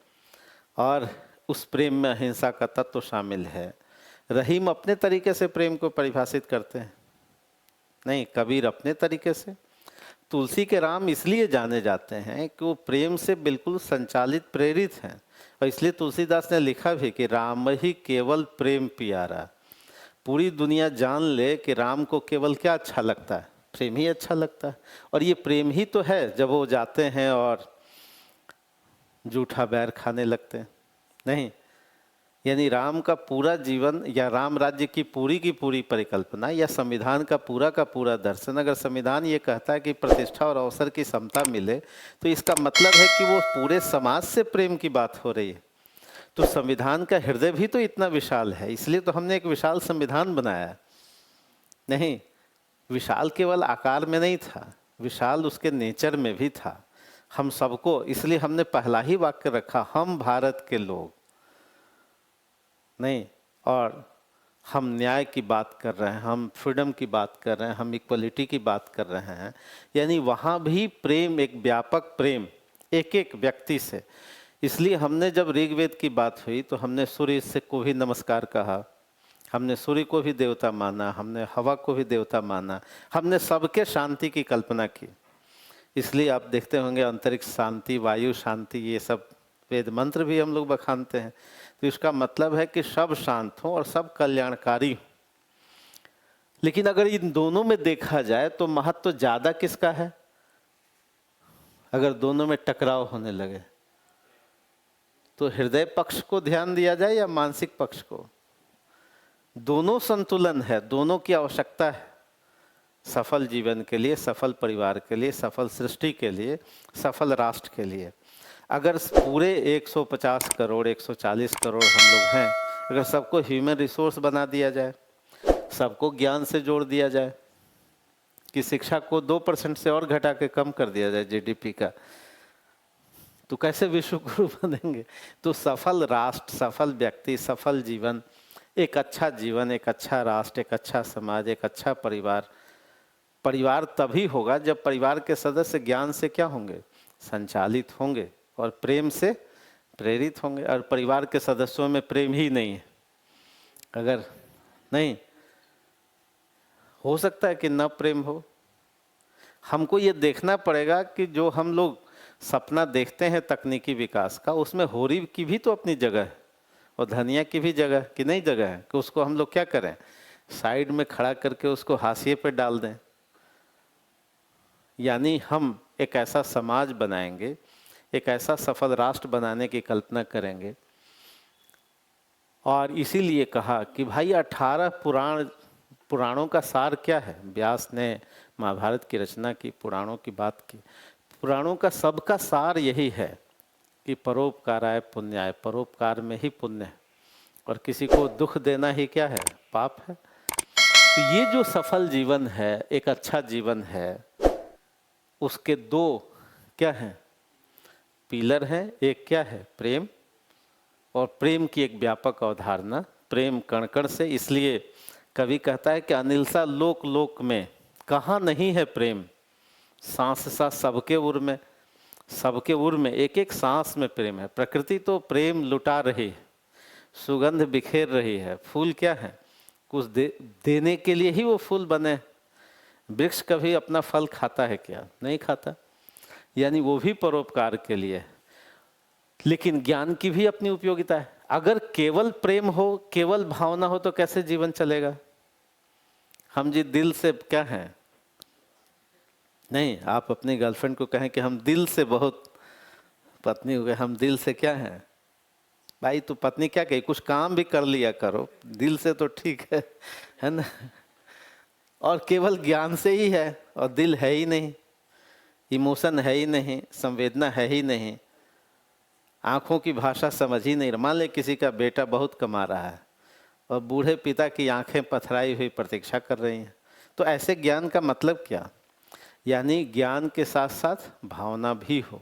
और उस प्रेम में अहिंसा का तत्व शामिल है, रहीम अपने तरीके से प्रेम को परिभाषित करते हैं, नहीं कबीर अपने तरीके से, तुलसी के राम इसलिए जाने जाते हैं कि वो प्रेम से बिल्कुल संचालित, प्रेरित हैं। और इसलिए तुलसीदास ने लिखा भी कि राम ही केवल प्रेम प्यारा। पूरी दुनिया जान ले कि राम को केवल क्या अच्छा लगता है? प्रेम ही अच्छा लगता है। और ये प्रेम ही तो है जब वो जाते हैं और जूठा बैर खाने लगते हैं, नहीं। यानी राम का पूरा जीवन या राम राज्य की पूरी परिकल्पना या संविधान का पूरा दर्शन, अगर संविधान ये कहता है कि प्रतिष्ठा और अवसर की समता मिले, तो इसका मतलब है कि वो पूरे समाज से प्रेम की बात हो रही है। तो संविधान का हृदय भी तो इतना विशाल है, इसलिए तो हमने एक विशाल संविधान बनाया। नहीं, विशाल केवल आकार में नहीं था, विशाल उसके नेचर में भी था। हम सबको, इसलिए हमने पहला ही वाक्य रखा, हम भारत के लोग नहीं, और हम न्याय की बात कर रहे हैं, हम फ्रीडम की बात कर रहे हैं, हम इक्वलिटी की बात कर रहे हैं। यानी वहाँ भी प्रेम, एक व्यापक प्रेम एक एक व्यक्ति से। इसलिए हमने जब ऋग्वेद की बात हुई तो हमने सूर्य से को भी नमस्कार कहा, हमने सूर्य को भी देवता माना, हमने हवा को भी देवता माना, हमने सबके शांति की कल्पना की। इसलिए आप देखते होंगे अंतरिक्ष शांति, वायु शांति, ये सब वेद मंत्र भी हम लोग बखानते हैं। तो इसका मतलब है कि सब शांत हों और सब कल्याणकारी हों। लेकिन अगर इन दोनों में देखा जाए तो महत्व तो ज़्यादा किसका है? अगर दोनों में टकराव होने लगे तो हृदय पक्ष को ध्यान दिया जाए या मानसिक पक्ष को? दोनों संतुलन है, दोनों की आवश्यकता है सफल जीवन के लिए, सफल परिवार के लिए, सफल सृष्टि के लिए, सफल राष्ट्र के लिए। अगर पूरे 150 करोड़ 140 करोड़ हम लोग हैं, अगर सबको ह्यूमन रिसोर्स बना दिया जाए, सबको ज्ञान से जोड़ दिया जाए, कि शिक्षा को 2% से और घटा के कम कर दिया जाए जीडीपी का, तो कैसे विश्व गुरु बनेंगे? तो सफल राष्ट्र, सफल व्यक्ति, सफल जीवन, एक अच्छा जीवन, एक अच्छा राष्ट्र, एक अच्छा समाज, एक अच्छा परिवार, परिवार तभी होगा जब परिवार के सदस्य ज्ञान से क्या होंगे? संचालित होंगे और प्रेम से प्रेरित होंगे। और परिवार के सदस्यों में प्रेम ही नहीं है, अगर नहीं, हो सकता है कि न प्रेम हो। हमको ये देखना पड़ेगा कि जो हम लोग सपना देखते हैं तकनीकी विकास का, उसमें होरी की भी तो अपनी जगह है और धनिया की भी जगह, कि नहीं जगह है, कि उसको हम लोग क्या करें? साइड में खड़ा करके उसको हाशिए पे डाल दें। यानी हम एक ऐसा समाज बनाएंगे, एक ऐसा सफल राष्ट्र बनाने की कल्पना करेंगे। और इसीलिए कहा कि भाई 18 पुराणों का सार क्या है? व्यास ने महाभारत की रचना की, पुराणों की बात की। पुराणों का सबका सार यही है कि परोपकाराय पुण्याय, परोपकार में ही पुण्य है और किसी को दुख देना ही क्या है? पाप है। तो ये जो सफल जीवन है, एक अच्छा जीवन है, उसके दो क्या हैं? पिलर हैं। एक क्या है? प्रेम, और प्रेम की एक व्यापक अवधारणा, प्रेम कण कण से। इसलिए कवि कहता है कि अनिल सा लोक लोक में कहाँ नहीं है प्रेम, सांस सा सबके उर में, सबके उर में, एक एक सांस में प्रेम है। प्रकृति तो प्रेम लुटा रही है, सुगंध बिखेर रही है। फूल क्या है? कुछ देने के लिए ही वो फूल बने। वृक्ष कभी अपना फल खाता है क्या? नहीं खाता। यानी वो भी परोपकार के लिए है। लेकिन ज्ञान की भी अपनी उपयोगिता है। अगर केवल प्रेम हो, केवल भावना हो, तो कैसे जीवन चलेगा? हम जी दिल से क्या हैं? नहीं, आप अपनी गर्लफ्रेंड को कहें कि हम दिल से बहुत पत्नी हो गए, हम दिल से क्या हैं? भाई तो पत्नी क्या कहे? कुछ काम भी कर लिया करो, दिल से तो ठीक है ना? और केवल ज्ञान से ही है और दिल है ही नहीं, इमोशन है ही नहीं, संवेदना है ही नहीं, आँखों की भाषा समझ ही नहीं। मान ले किसी का बेटा बहुत कमा रहा है और बूढ़े पिता की आंखें पथराई हुई प्रतीक्षा कर रही हैं, तो ऐसे ज्ञान का मतलब क्या? यानी ज्ञान के साथ साथ भावना भी हो।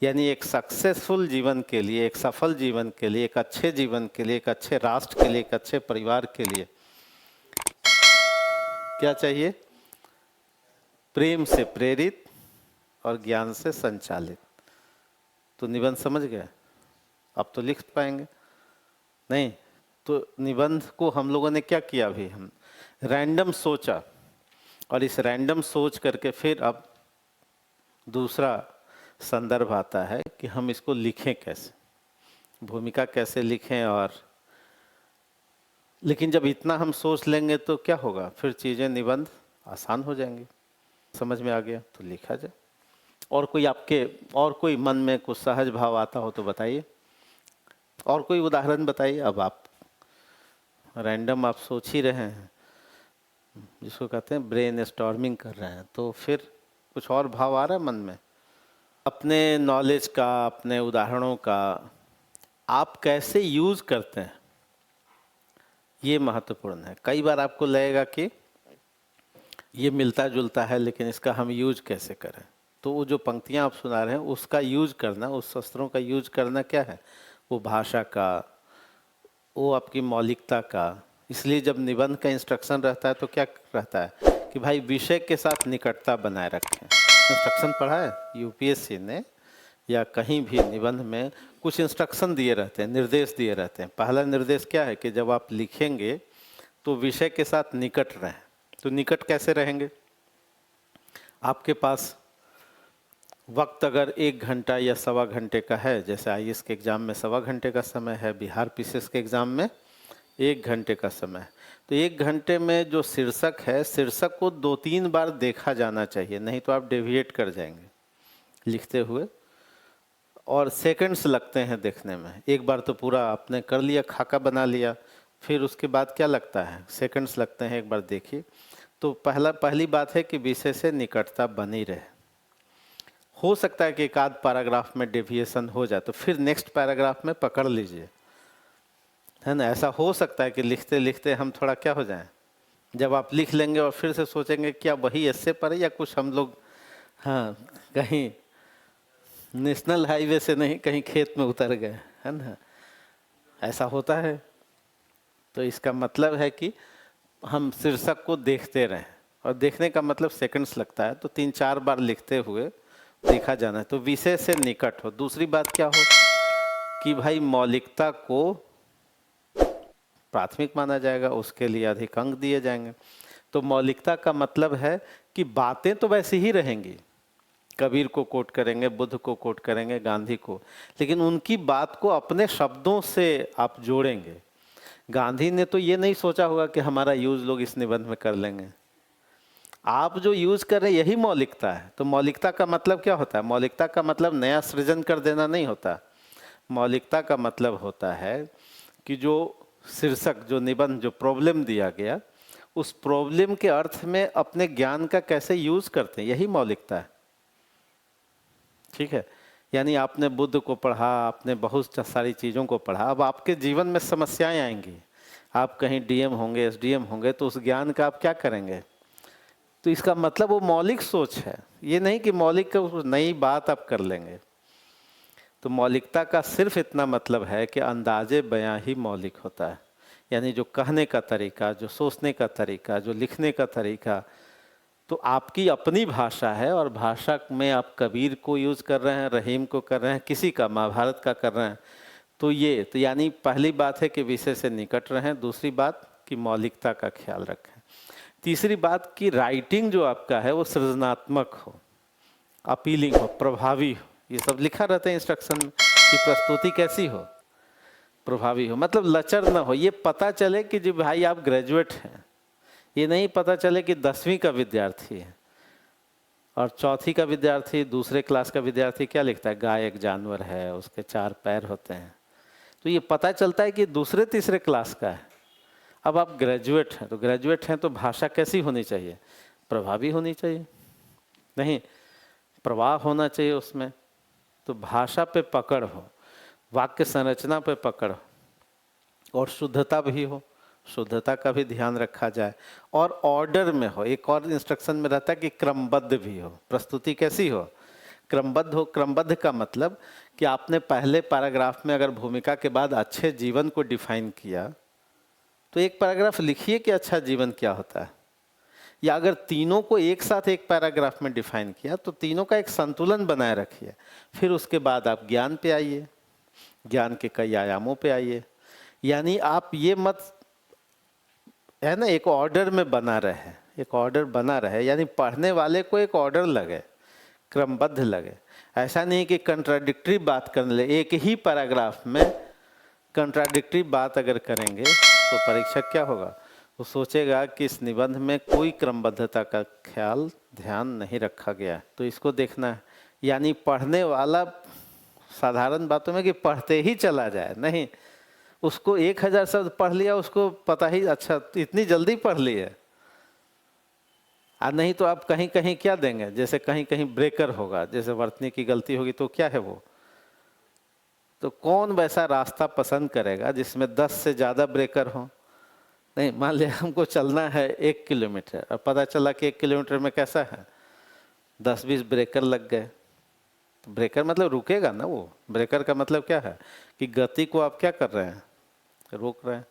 यानी एक सक्सेसफुल जीवन के लिए, एक सफल जीवन के लिए, एक अच्छे जीवन के लिए, एक अच्छे राष्ट्र के लिए, एक अच्छे परिवार के लिए क्या चाहिए? प्रेम से प्रेरित और ज्ञान से संचालित। तो निबंध समझ गए? अब तो लिख पाएंगे नहीं? तो निबंध को हम लोगों ने क्या किया? अभी हम रैंडम सोचा, और इस रैंडम सोच करके फिर अब दूसरा संदर्भ आता है कि हम इसको लिखें कैसे, भूमिका कैसे लिखें। और लेकिन जब इतना हम सोच लेंगे तो क्या होगा? फिर चीज़ें, निबंध आसान हो जाएंगी। समझ में आ गया तो लिखा जाए। और कोई आपके, और कोई मन में कुछ सहज भाव आता हो तो बताइए, और कोई उदाहरण बताइए। अब आप रैंडम आप सोच ही रहे हैं, जिसको कहते हैं ब्रेन स्टॉर्मिंग कर रहे हैं, तो फिर कुछ और भाव आ रहा है मन में? अपने नॉलेज का, अपने उदाहरणों का आप कैसे यूज़ करते हैं, ये महत्वपूर्ण है। कई बार आपको लगेगा कि ये मिलता जुलता है, लेकिन इसका हम यूज कैसे करें? तो वो जो पंक्तियाँ आप सुना रहे हैं उसका यूज करना, उस शस्त्रों का यूज करना क्या है, वो भाषा का, वो आपकी मौलिकता का। इसलिए जब निबंध का इंस्ट्रक्शन रहता है तो क्या रहता है कि भाई विषय के साथ निकटता बनाए रखें। इंस्ट्रक्शन पढ़ा है यूपीएससी ने या कहीं भी निबंध में कुछ इंस्ट्रक्शन दिए रहते हैं, निर्देश दिए रहते हैं। पहला निर्देश क्या है कि जब आप लिखेंगे तो विषय के साथ निकट रहें। तो निकट कैसे रहेंगे, आपके पास वक्त अगर 1 घंटा या सवा घंटे का है, जैसे आईएएस के एग्ज़ाम में सवा घंटे का समय है, बिहार पीसीएस के एग्ज़ाम में 1 घंटे का समय है, तो 1 घंटे में जो शीर्षक है, शीर्षक को 2-3 बार देखा जाना चाहिए, नहीं तो आप डेविएट कर जाएंगे लिखते हुए। और सेकंड्स लगते हैं देखने में। एक बार तो पूरा आपने कर लिया, खाका बना लिया, फिर उसके बाद क्या लगता है, सेकंड्स लगते हैं एक बार देखिए। तो पहली बात है कि विषय से निकटता बनी रहे। हो सकता है कि एक आध पैराग्राफ में डेविएशन हो जाए तो फिर नेक्स्ट पैराग्राफ में पकड़ लीजिए, है ना। ऐसा हो सकता है कि लिखते लिखते हम थोड़ा क्या हो जाएं, जब आप लिख लेंगे और फिर से सोचेंगे क्या वही ऐसे पढ़े या कुछ हम लोग हाँ कहीं नेशनल हाईवे से नहीं कहीं खेत में उतर गए, है ना। ऐसा होता है। तो इसका मतलब है कि हम शीर्षक को देखते रहें, और देखने का मतलब सेकंड्स लगता है, तो 3-4 बार लिखते हुए देखा जाना है। तो विषय से निकट हो। दूसरी बात क्या हो कि भाई मौलिकता को प्राथमिक माना जाएगा, उसके लिए अधिक अंक दिए जाएंगे। तो मौलिकता का मतलब है कि बातें तो वैसी ही रहेंगी, कबीर को कोट करेंगे, बुद्ध को कोट करेंगे, गांधी को, लेकिन उनकी बात को अपने शब्दों से आप जोड़ेंगे। गांधी ने तो ये नहीं सोचा होगा कि हमारा यूज लोग इस निबंध में कर लेंगे। आप जो यूज कर रहे हैं यही मौलिकता है। तो मौलिकता का मतलब क्या होता है, मौलिकता का मतलब नया सृजन कर देना नहीं होता। मौलिकता का मतलब होता है कि जो शीर्षक, जो निबंध, जो प्रॉब्लम दिया गया, उस प्रॉब्लम के अर्थ में अपने ज्ञान का कैसे यूज करते हैं, यही मौलिकता है। ठीक है। यानी आपने बुद्ध को पढ़ा, आपने बहुत सारी चीज़ों को पढ़ा, अब आपके जीवन में समस्याएं आएंगी, आप कहीं डीएम होंगे, एसडीएम होंगे, तो उस ज्ञान का आप क्या करेंगे। तो इसका मतलब वो मौलिक सोच है, ये नहीं कि मौलिक नई बात आप कर लेंगे। तो मौलिकता का सिर्फ इतना मतलब है कि अंदाजे बयां ही मौलिक होता है, यानी जो कहने का तरीका, जो सोचने का तरीका, जो लिखने का तरीका, तो आपकी अपनी भाषा है, और भाषा में आप कबीर को यूज़ कर रहे हैं, रहीम को कर रहे हैं, किसी का, महाभारत का कर रहे हैं। तो ये तो यानी पहली बात है कि विषय से निकट रहें। दूसरी बात कि मौलिकता का ख्याल रखें। तीसरी बात कि राइटिंग जो आपका है वो सृजनात्मक हो, अपीलिंग हो, प्रभावी हो। ये सब लिखा रहता है इंस्ट्रक्शन में कि प्रस्तुति कैसी हो, प्रभावी हो, मतलब लचर ना हो। ये पता चले कि जी भाई आप ग्रेजुएट हैं, ये नहीं पता चले कि 10वीं का विद्यार्थी है और चौथी का विद्यार्थी, दूसरे क्लास का विद्यार्थी क्या लिखता है, गाय एक जानवर है, उसके 4 पैर होते हैं। तो ये पता चलता है कि दूसरे तीसरे क्लास का है। अब आप ग्रेजुएट हैं, तो ग्रेजुएट हैं तो भाषा कैसी होनी चाहिए, प्रभावी होनी चाहिए, नहीं प्रवाह होना चाहिए उसमें। तो भाषा पे पकड़ हो, वाक्य संरचना पे पकड़ हो, और शुद्धता भी हो, शुद्धता का भी ध्यान रखा जाए, और ऑर्डर में हो। एक और इंस्ट्रक्शन में रहता है कि क्रमबद्ध भी हो। प्रस्तुति कैसी हो, क्रमबद्ध हो। क्रमबद्ध का मतलब कि आपने पहले पैराग्राफ में अगर भूमिका के बाद अच्छे जीवन को डिफाइन किया, तो एक पैराग्राफ लिखिए कि अच्छा जीवन क्या होता है। या अगर तीनों को एक साथ एक पैराग्राफ में डिफाइन किया, तो तीनों का एक संतुलन बनाए रखिए। फिर उसके बाद आप ज्ञान पे आइए, ज्ञान के कई आयामों पे आइए। यानी आप ये मत, है ना, एक ऑर्डर में बना रहे, एक ऑर्डर बना रहे, यानी पढ़ने वाले को एक ऑर्डर लगे, क्रमबद्ध लगे। ऐसा नहीं कि कंट्राडिक्टरी बात करने ले। एक ही पैराग्राफ में कंट्राडिक्टरी बात अगर करेंगे तो परीक्षक क्या होगा, वो सोचेगा कि इस निबंध में कोई क्रमबद्धता का ख्याल, ध्यान नहीं रखा गया। तो इसको देखना है। यानी पढ़ने वाला साधारण बातों में कि पढ़ते ही चला जाए, नहीं उसको 1000 शब्द पढ़ लिया, उसको पता ही, अच्छा इतनी जल्दी पढ़ लिए। नहीं तो आप कहीं कहीं क्या देंगे, जैसे कहीं कहीं ब्रेकर होगा, जैसे वर्तनी की गलती होगी, तो क्या है वो, तो कौन वैसा रास्ता पसंद करेगा जिसमें 10 से ज़्यादा ब्रेकर हो। नहीं, मान लिया हमको चलना है 1 किलोमीटर और पता चला कि 1 किलोमीटर में कैसा है, 10-20 ब्रेकर लग गए तो ब्रेकर मतलब रुकेगा ना। वो ब्रेकर का मतलब क्या है कि गति को आप क्या कर रहे हैं, रोक रहे हैं।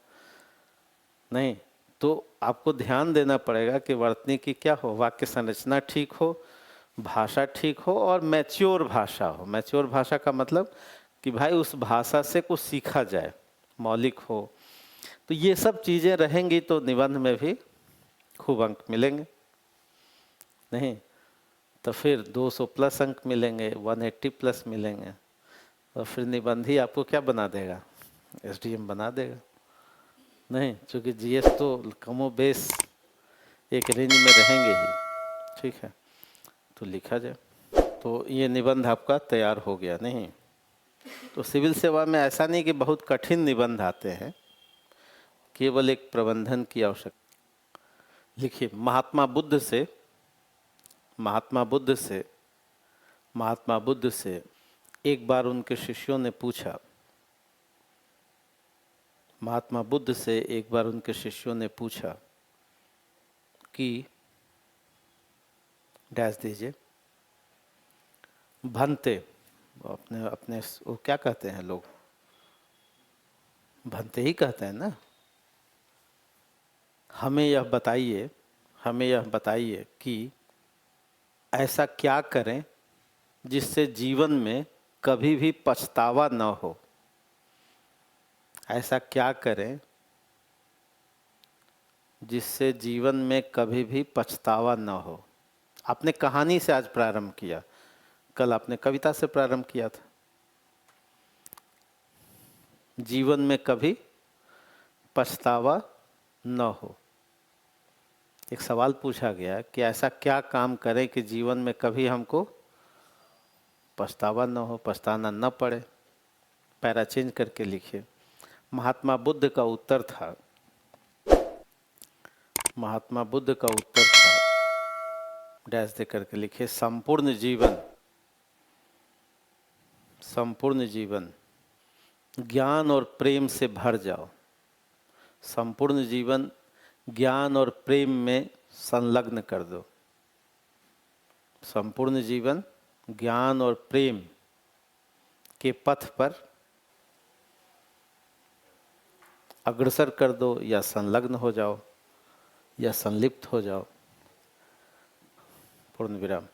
नहीं तो आपको ध्यान देना पड़ेगा कि वर्तनी की क्या हो, वाक्य संरचना ठीक हो, भाषा ठीक हो और मैच्योर भाषा हो। मैच्योर भाषा का मतलब कि भाई उस भाषा से कुछ सीखा जाए, मौलिक हो। तो ये सब चीज़ें रहेंगी तो निबंध में भी खूब अंक मिलेंगे। नहीं तो फिर 200 प्लस अंक मिलेंगे, 180 प्लस मिलेंगे, और फिर निबंधी आपको क्या बना देगा, एसडीएम बना देगा। नहीं चूँकि जीएस तो कमो बेस एक रेंज में रहेंगे ही। ठीक है, तो लिखा जाए। तो ये निबंध आपका तैयार हो गया। नहीं तो सिविल सेवा में ऐसा नहीं कि बहुत कठिन निबंध आते हैं, केवल एक प्रबंधन की आवश्यकता। लिखिए, महात्मा बुद्ध से एक बार उनके शिष्यों ने पूछा, महात्मा बुद्ध से एक बार उनके शिष्यों ने पूछा कि डैश दीजिए, भंते अपने अपने वो क्या कहते हैं लोग, भंते ही कहते हैं ना। हमें यह बताइए कि ऐसा क्या करें जिससे जीवन में कभी भी पछतावा न हो। ऐसा क्या करें जिससे जीवन में कभी भी पछतावा न हो। आपने कहानी से आज प्रारंभ किया, कल आपने कविता से प्रारंभ किया था। जीवन में कभी पछतावा न हो। एक सवाल पूछा गया कि ऐसा क्या काम करें कि जीवन में कभी हमको पछतावा न हो, पछताना न पड़े। पैरा चेंज करके लिखिए। महात्मा बुद्ध का उत्तर था, डैश दे करके लिखिए, संपूर्ण जीवन ज्ञान और प्रेम से भर जाओ। संपूर्ण जीवन ज्ञान और प्रेम में संलग्न कर दो। संपूर्ण जीवन ज्ञान और प्रेम के पथ पर अग्रसर कर दो, या संलग्न हो जाओ, या संलिप्त हो जाओ। पूर्ण विराम।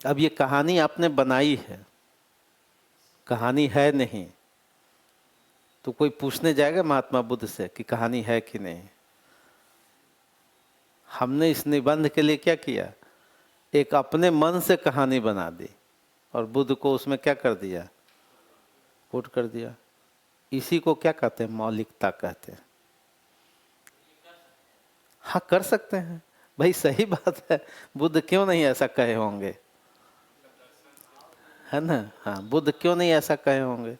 अब ये कहानी आपने बनाई है, कहानी है नहीं, तो कोई पूछने जाएगा महात्मा बुद्ध से कि कहानी है कि नहीं। हमने इस निबंध के लिए क्या किया, एक अपने मन से कहानी बना दी और बुद्ध को उसमें क्या कर दिया, कोट कर दिया। इसी को क्या कहते हैं, मौलिकता कहते हैं। हाँ कर सकते हैं भाई, सही बात है। बुद्ध क्यों नहीं ऐसा कहे होंगे, है ना। हाँ बुद्ध क्यों नहीं ऐसा कहे होंगे,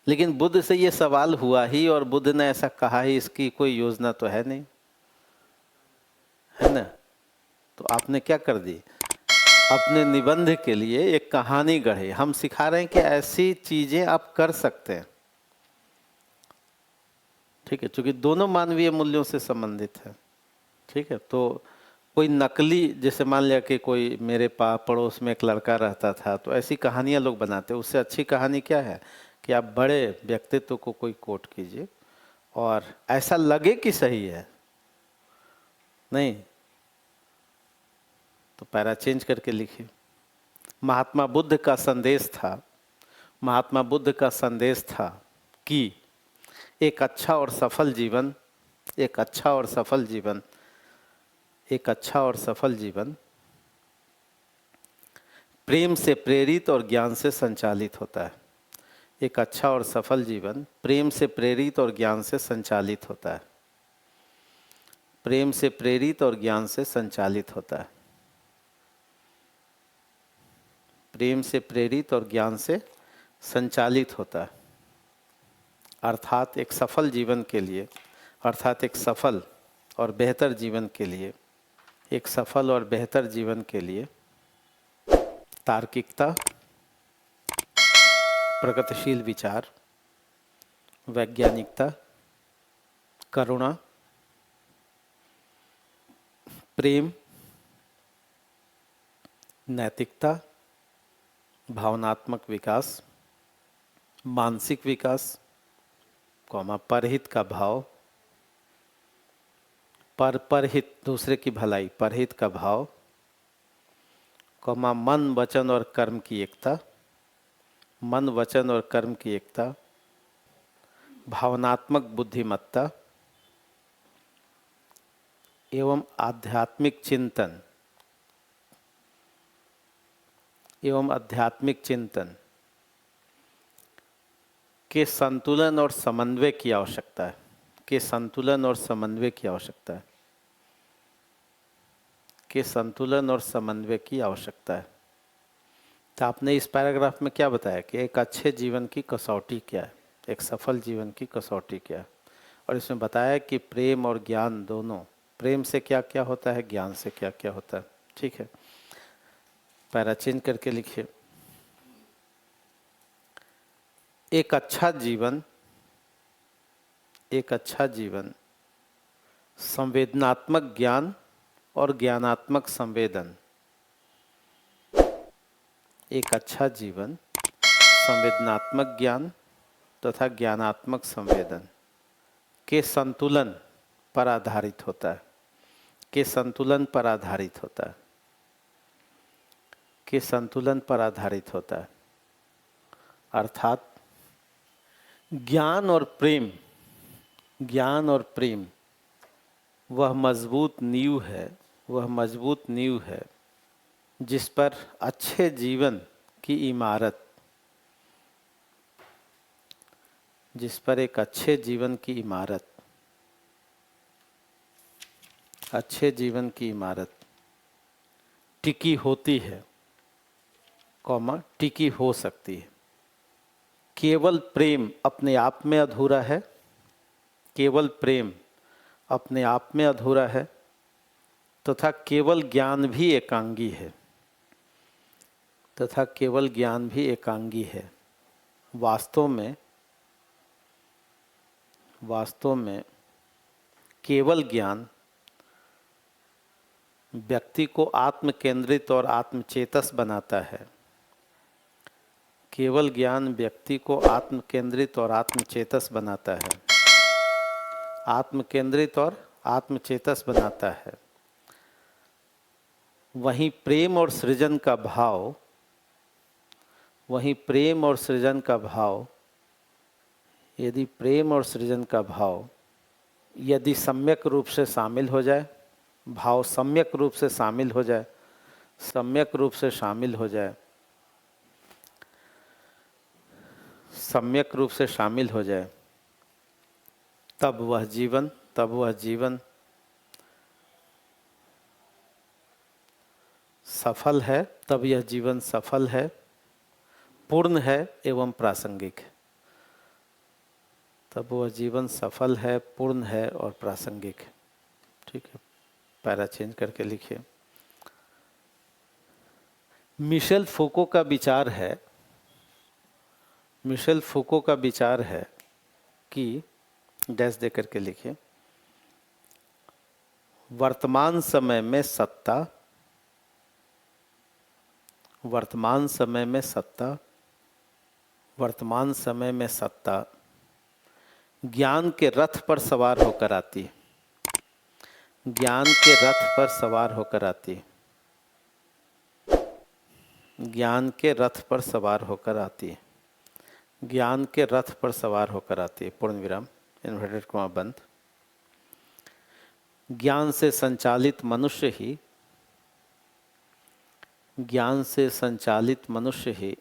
लेकिन बुद्ध से ये सवाल हुआ ही और बुद्ध ने ऐसा कहा ही, इसकी कोई योजना तो है नहीं, है ना। तो आपने क्या कर दी, अपने निबंध के लिए एक कहानी गढ़े। हम सिखा रहे हैं कि ऐसी चीजें आप कर सकते हैं। ठीक है, क्योंकि दोनों मानवीय मूल्यों से संबंधित है। ठीक है, तो कोई नकली, जैसे मान लिया कि कोई मेरे पड़ोस में एक लड़का रहता था, तो ऐसी कहानियां लोग बनाते हैं। उससे अच्छी कहानी क्या है कि आप बड़े व्यक्तित्व को कोई कोट कीजिए और ऐसा लगे कि सही है। नहीं तो पैरा चेंज करके लिखिए। महात्मा बुद्ध का संदेश था कि एक अच्छा और सफल जीवन प्रेम से प्रेरित और ज्ञान से संचालित होता है। एक अच्छा और सफल जीवन प्रेम से प्रेरित और ज्ञान से संचालित होता है। प्रेम से प्रेरित और ज्ञान से संचालित होता है। प्रेम से प्रेरित और ज्ञान से संचालित होता है। अर्थात एक सफल जीवन के लिए, अर्थात एक सफल और बेहतर जीवन के लिए, एक सफल और बेहतर जीवन के लिए तार्किकता, प्रगतिशील विचार, वैज्ञानिकता, करुणा, प्रेम नैतिकता, भावनात्मक विकास, मानसिक विकास, परहित का भाव, परहित दूसरे की भलाई, परहित का भाव, मन, वचन और कर्म की एकता, मन, वचन और कर्म की एकता, भावनात्मक बुद्धिमत्ता एवं आध्यात्मिक चिंतन के संतुलन और समन्वय की आवश्यकता है, के संतुलन और समन्वय की आवश्यकता है, के संतुलन और समन्वय की आवश्यकता है। तो आपने इस पैराग्राफ में क्या बताया कि एक अच्छे जीवन की कसौटी क्या है, एक सफल जीवन की कसौटी क्या है, और इसमें बताया कि प्रेम और ज्ञान दोनों, प्रेम से क्या क्या होता है, ज्ञान से क्या क्या होता है। ठीक है, पैरा चेंज करके लिखिए। एक अच्छा जीवन संवेदनात्मक ज्ञान और ज्ञानात्मक संवेदन, एक अच्छा जीवन संवेदनात्मक ज्ञान तथा ज्ञानात्मक संवेदन के संतुलन पर आधारित होता है, के संतुलन पर आधारित होता है, के संतुलन पर आधारित होता है। अर्थात ज्ञान और प्रेम वह मजबूत नींव है जिस पर अच्छे जीवन की इमारत, जिस पर एक अच्छे जीवन की इमारत टिकी होती है, टिकी हो सकती है। केवल प्रेम अपने आप में अधूरा है, केवल प्रेम अपने आप में अधूरा है तथा केवल ज्ञान भी एकांगी है, तथा केवल ज्ञान भी एकांगी है। वास्तव में केवल ज्ञान व्यक्ति को आत्म केंद्रित और आत्मचेतस बनाता है, केवल ज्ञान व्यक्ति को आत्म केंद्रित और आत्मचेतस बनाता है, आत्म केंद्रित और आत्मचेतस बनाता है। वहीं प्रेम और सृजन का भाव, यदि प्रेम और सृजन का भाव यदि सम्यक रूप से शामिल हो जाए, भाव सम्यक रूप से शामिल हो जाए, सम्यक रूप से शामिल हो जाए, सम्यक रूप से शामिल हो जाए, तब वह जीवन सफल है, तब यह जीवन सफल है, पूर्ण है एवं प्रासंगिक है। तब वह जीवन सफल है, पूर्ण है और प्रासंगिक है। ठीक है, पैरा चेंज करके लिखिए। मिशेल फूको का विचार है कि डैश दे करके लिखिए, वर्तमान समय में सत्ता ज्ञान के रथ पर सवार होकर आती है, ज्ञान के रथ पर सवार होकर आती है, ज्ञान के रथ पर सवार होकर आती है, ज्ञान के रथ पर सवार होकर आती है, पूर्ण विराम, इन्वर्टेड कॉमा बंद। ज्ञान से संचालित मनुष्य ही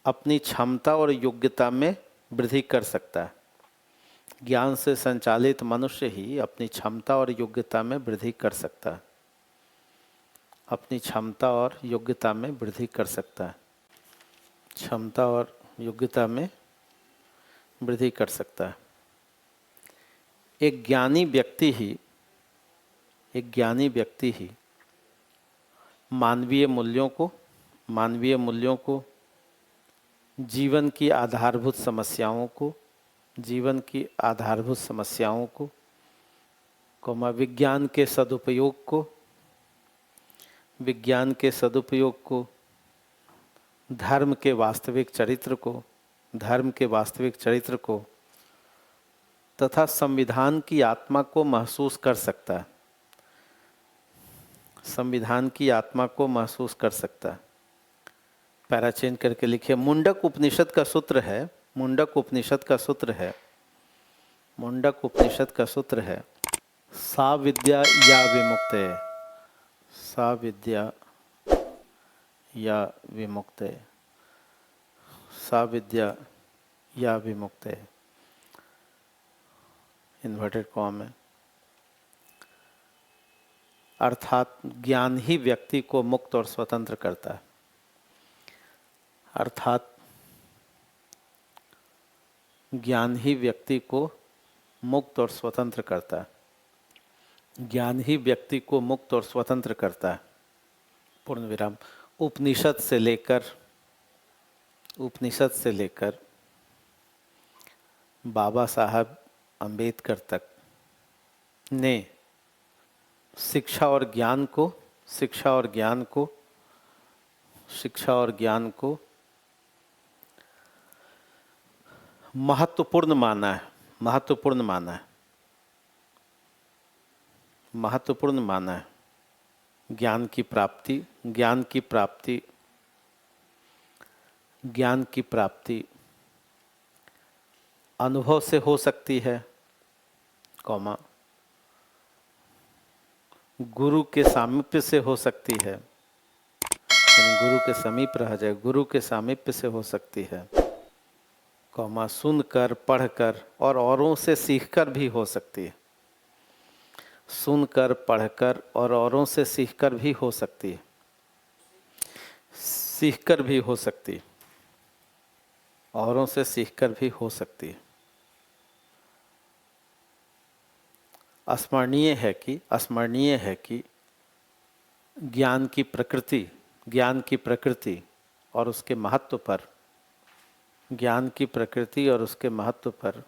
अपनी क्षमता और योग्यता में वृद्धि कर सकता है। ज्ञान से संचालित मनुष्य ही अपनी क्षमता और योग्यता में वृद्धि कर सकता है, अपनी क्षमता और योग्यता में वृद्धि कर सकता है, क्षमता और योग्यता में वृद्धि कर सकता है। एक ज्ञानी व्यक्ति ही मानवीय मूल्यों को जीवन की आधारभूत समस्याओं को विज्ञान के सदुपयोग को, विज्ञान के सदुपयोग को, धर्म के वास्तविक चरित्र को, धर्म के वास्तविक चरित्र को तथा संविधान की आत्मा को महसूस कर सकता है, संविधान की आत्मा को महसूस कर सकता है। पैरा चेंज करके लिखिए। मुंडक उपनिषद का सूत्र है, मुंडक उपनिषद का सूत्र है, मुंडक उपनिषद का सूत्र है, सा विद्या या विमुक्ते, सा विद्या या विमुक्ते, सा विद्या या विमुक्ते, इन्वर्टेड कॉमा में। अर्थात ज्ञान ही व्यक्ति को मुक्त और स्वतंत्र करता है, अर्थात ज्ञान ही व्यक्ति को मुक्त और स्वतंत्र करता है, ज्ञान ही व्यक्ति को मुक्त और स्वतंत्र करता है। पूर्ण विराम। उपनिषद से लेकर, उपनिषद से लेकर बाबा साहब अंबेडकर तक ने शिक्षा और ज्ञान को, शिक्षा और ज्ञान को, शिक्षा और ज्ञान को महत्वपूर्ण माना है, महत्वपूर्ण माना है, महत्वपूर्ण माना है। ज्ञान की प्राप्ति, ज्ञान की प्राप्ति, ज्ञान की प्राप्ति अनुभव से हो सकती है, कौमा, गुरु के सामीप्य से हो सकती है, यानी गुरु के समीप रह जाए, गुरु के सामीप्य से हो सकती है, कौमा, सुनकर, पढ़कर और औरों से सीखकर भी हो सकती है, सुनकर, पढ़कर और औरों से सीखकर भी हो सकती है, सीखकर भी हो सकती है, औरों से सीखकर भी हो सकती है। स्मरणीय है कि, स्मरणीय है कि ज्ञान की प्रकृति, ज्ञान की प्रकृति और उसके महत्व पर, ज्ञान की प्रकृति और उसके महत्व पर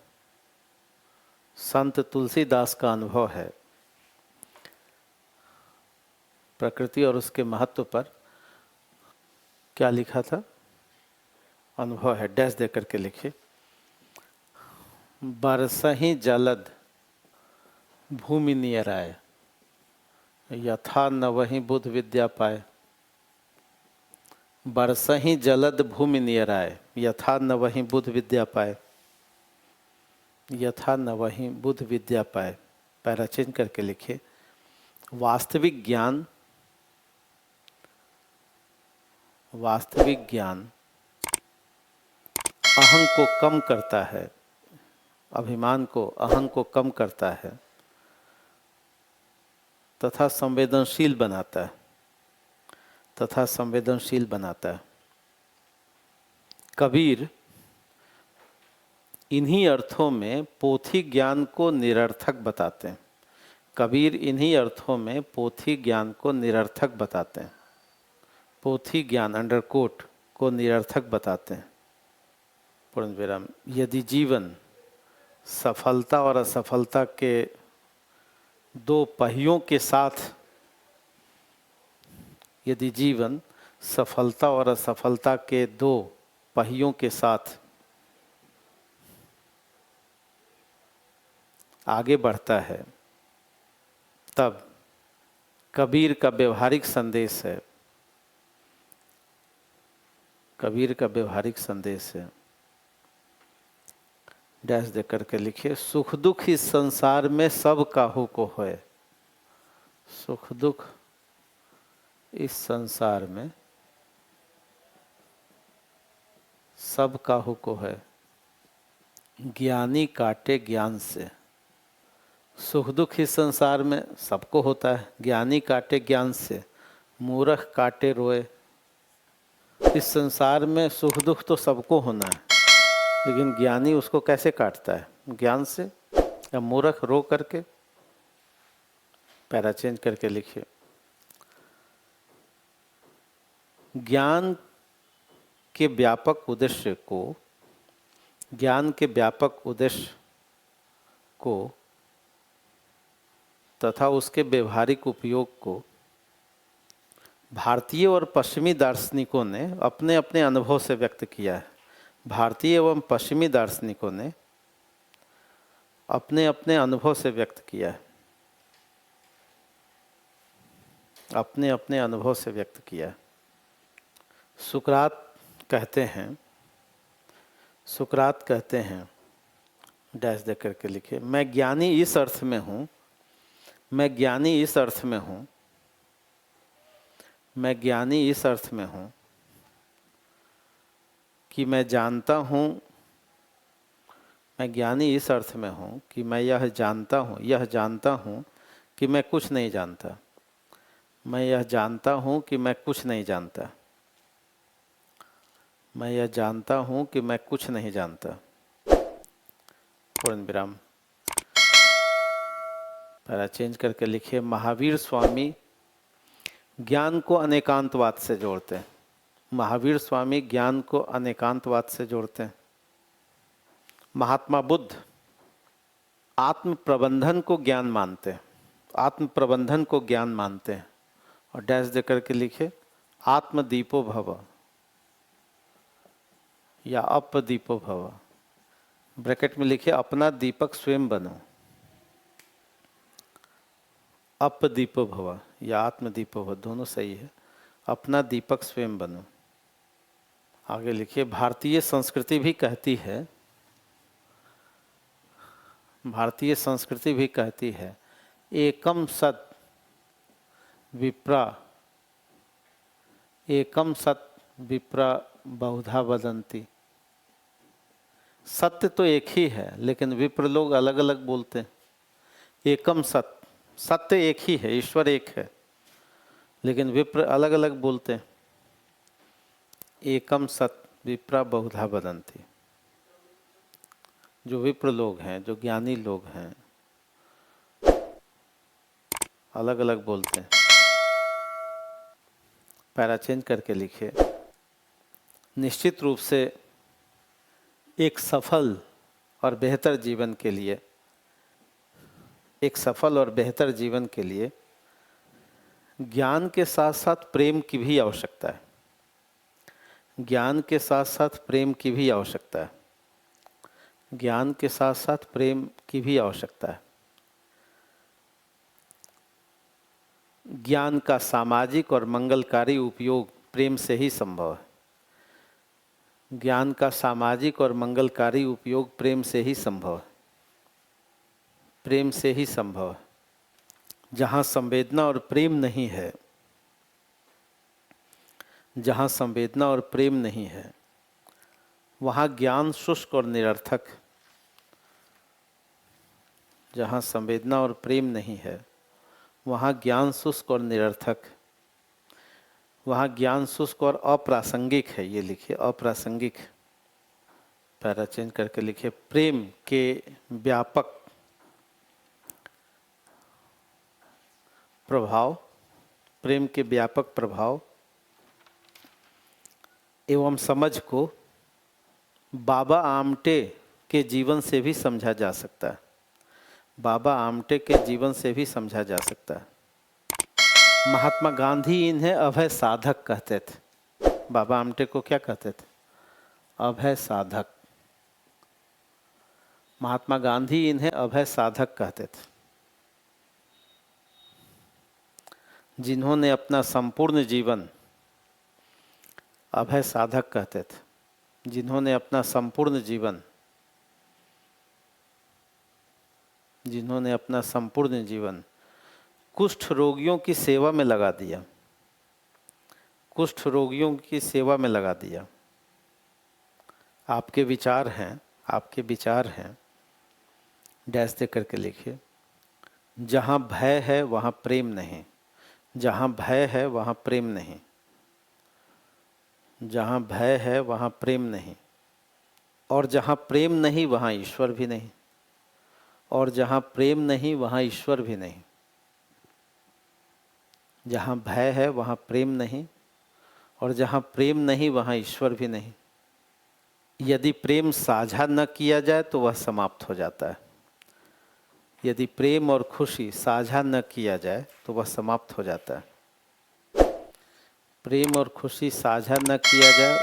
संत तुलसीदास का अनुभव है। प्रकृति और उसके महत्व पर क्या लिखा था? अनुभव है, डैश दे करके लिखिए। बरसहि जलद भूमि नियराय, यथा न वही बुध विद्या पाए। बरसहि जलद भूमि नियराय, यथा न वही बुध विद्या पाए, यथा न वही बुध विद्या पाए। पैरा चेंज करके लिखिए। वास्तविक ज्ञान, वास्तविक ज्ञान अहं को कम करता है, अभिमान को, अहं को कम करता है तथा संवेदनशील बनाता है, तथा संवेदनशील बनाता है। कबीर इन्हीं अर्थों में पोथी ज्ञान को निरर्थक बताते हैं, कबीर इन्हीं अर्थों में पोथी ज्ञान को निरर्थक बताते हैं, पोथी ज्ञान अंडरकोट को निरर्थक बताते हैं। पूर्ण विराम। यदि जीवन सफलता और असफलता के दो पहियों के साथ, यदि जीवन सफलता और असफलता के दो पहियों के साथ आगे बढ़ता है, तब कबीर का व्यवहारिक संदेश है, कबीर का व्यवहारिक संदेश है। डैश दे करके लिखिए। सुख दुख इस संसार में सब काहू को है, सुख दुख इस संसार में सब काहू को है, ज्ञानी काटे ज्ञान से। सुख दुख इस संसार में सबको होता है, ज्ञानी काटे ज्ञान से, मूर्ख काटे रोए। इस संसार में सुख दुख तो सबको होना है, लेकिन ज्ञानी उसको कैसे काटता है? ज्ञान से या मूर्ख रो करके? पैरा चेंज करके लिखिए। ज्ञान के व्यापक उद्देश्य को, ज्ञान के व्यापक उद्देश्य को तथा उसके व्यवहारिक उपयोग को भारतीय और पश्चिमी दार्शनिकों ने अपने अपने अनुभव से व्यक्त किया है। भारतीय एवं पश्चिमी दार्शनिकों ने अपने अपने अनुभव से व्यक्त किया है, अपने अपने अनुभव से व्यक्त किया है। सुकरात कहते हैं डैश दे करके लिखे, मैं ज्ञानी इस अर्थ में हूँ, मैं ज्ञानी इस अर्थ में हूँ, मैं ज्ञानी इस अर्थ में हूँ कि मैं जानता हूँ, मैं ज्ञानी इस अर्थ में हूँ कि मैं यह जानता हूँ कि मैं कुछ नहीं जानता, मैं यह जानता हूँ कि मैं कुछ नहीं जानता, मैं यह जानता हूँ कि मैं कुछ नहीं जानता। पूर्ण विराम। पैरा चेंज करके लिखिए, महावीर स्वामी ज्ञान को अनेकांतवाद से जोड़ते हैं। महावीर स्वामी ज्ञान को अनेकांतवाद से जोड़ते हैं। महात्मा बुद्ध आत्म प्रबंधन को ज्ञान मानते हैं, आत्म प्रबंधन को ज्ञान मानते हैं। और डैश दे करके लिखे, आत्मदीपो भव या अपदीपो भव, ब्रैकेट में लिखे अपना दीपक स्वयं बनो, अपदीपो भव या आत्मदीपो भव, दोनों सही है। अपना दीपक स्वयं बनो। आगे लिखिए, भारतीय संस्कृति भी कहती है, भारतीय संस्कृति भी कहती है, एकम सत विप्रा, एकम सत विप्रा बहुधा वदंती। सत्य तो एक ही है, लेकिन विप्र लोग अलग अलग बोलते हैं। एकम सत, सत्य एक ही है, ईश्वर एक है, लेकिन विप्र अलग अलग बोलते हैं। एकम सत विप्रा बहुधा वदंती। जो विप्र लोग हैं, जो ज्ञानी लोग हैं, अलग अलग बोलते हैं। पैरा चेंज करके लिखिए, निश्चित रूप से एक सफल और बेहतर जीवन के लिए, एक सफल और बेहतर जीवन के लिए ज्ञान के साथ साथ प्रेम की भी आवश्यकता है। ज्ञान के साथ साथ प्रेम की भी आवश्यकता है। ज्ञान के साथ साथ प्रेम की भी आवश्यकता है। ज्ञान का सामाजिक और मंगलकारी उपयोग प्रेम से ही संभव है। ज्ञान का सामाजिक और मंगलकारी उपयोग प्रेम से ही संभव है, प्रेम से ही संभव है। जहाँ संवेदना और प्रेम नहीं है, जहाँ संवेदना और प्रेम नहीं है, वहाँ ज्ञान शुष्क और निरर्थक। जहाँ संवेदना और प्रेम नहीं है, वहाँ ज्ञान शुष्क और निरर्थक, वहाँ ज्ञान शुष्क और अप्रासंगिक है। ये लिखिए, अप्रासंगिक। पैरा चेंज करके लिखिए, प्रेम के व्यापक प्रभाव, प्रेम के व्यापक प्रभाव एवं समझ को बाबा आमटे के जीवन से भी समझा जा सकता है। बाबा आमटे के जीवन से भी समझा जा सकता है। महात्मा गांधी इन्हें अभय साधक कहते थे। बाबा आमटे को क्या कहते थे? अभय साधक। महात्मा गांधी इन्हें अभय साधक कहते थे, जिन्होंने अपना संपूर्ण जीवन, अभय साधक कहते थे, जिन्होंने अपना संपूर्ण जीवन, जिन्होंने अपना संपूर्ण जीवन कुष्ठ रोगियों की सेवा में लगा दिया, कुष्ठ रोगियों की सेवा में लगा दिया। आपके विचार हैं, आपके विचार हैं, डैश दे करके लिखिए, जहाँ भय है वहाँ प्रेम नहीं, जहाँ भय है वहाँ प्रेम नहीं, जहाँ भय है वहाँ प्रेम नहीं, और जहाँ प्रेम नहीं वहाँ ईश्वर भी नहीं, और जहाँ प्रेम नहीं वहाँ ईश्वर भी नहीं। जहाँ भय है वहाँ प्रेम नहीं, और जहाँ प्रेम नहीं वहाँ ईश्वर भी नहीं। यदि प्रेम साझा न किया जाए तो वह समाप्त हो जाता है। यदि प्रेम और खुशी साझा न किया जाए तो वह समाप्त हो जाता है। प्रेम और खुशी साझा न किया जाए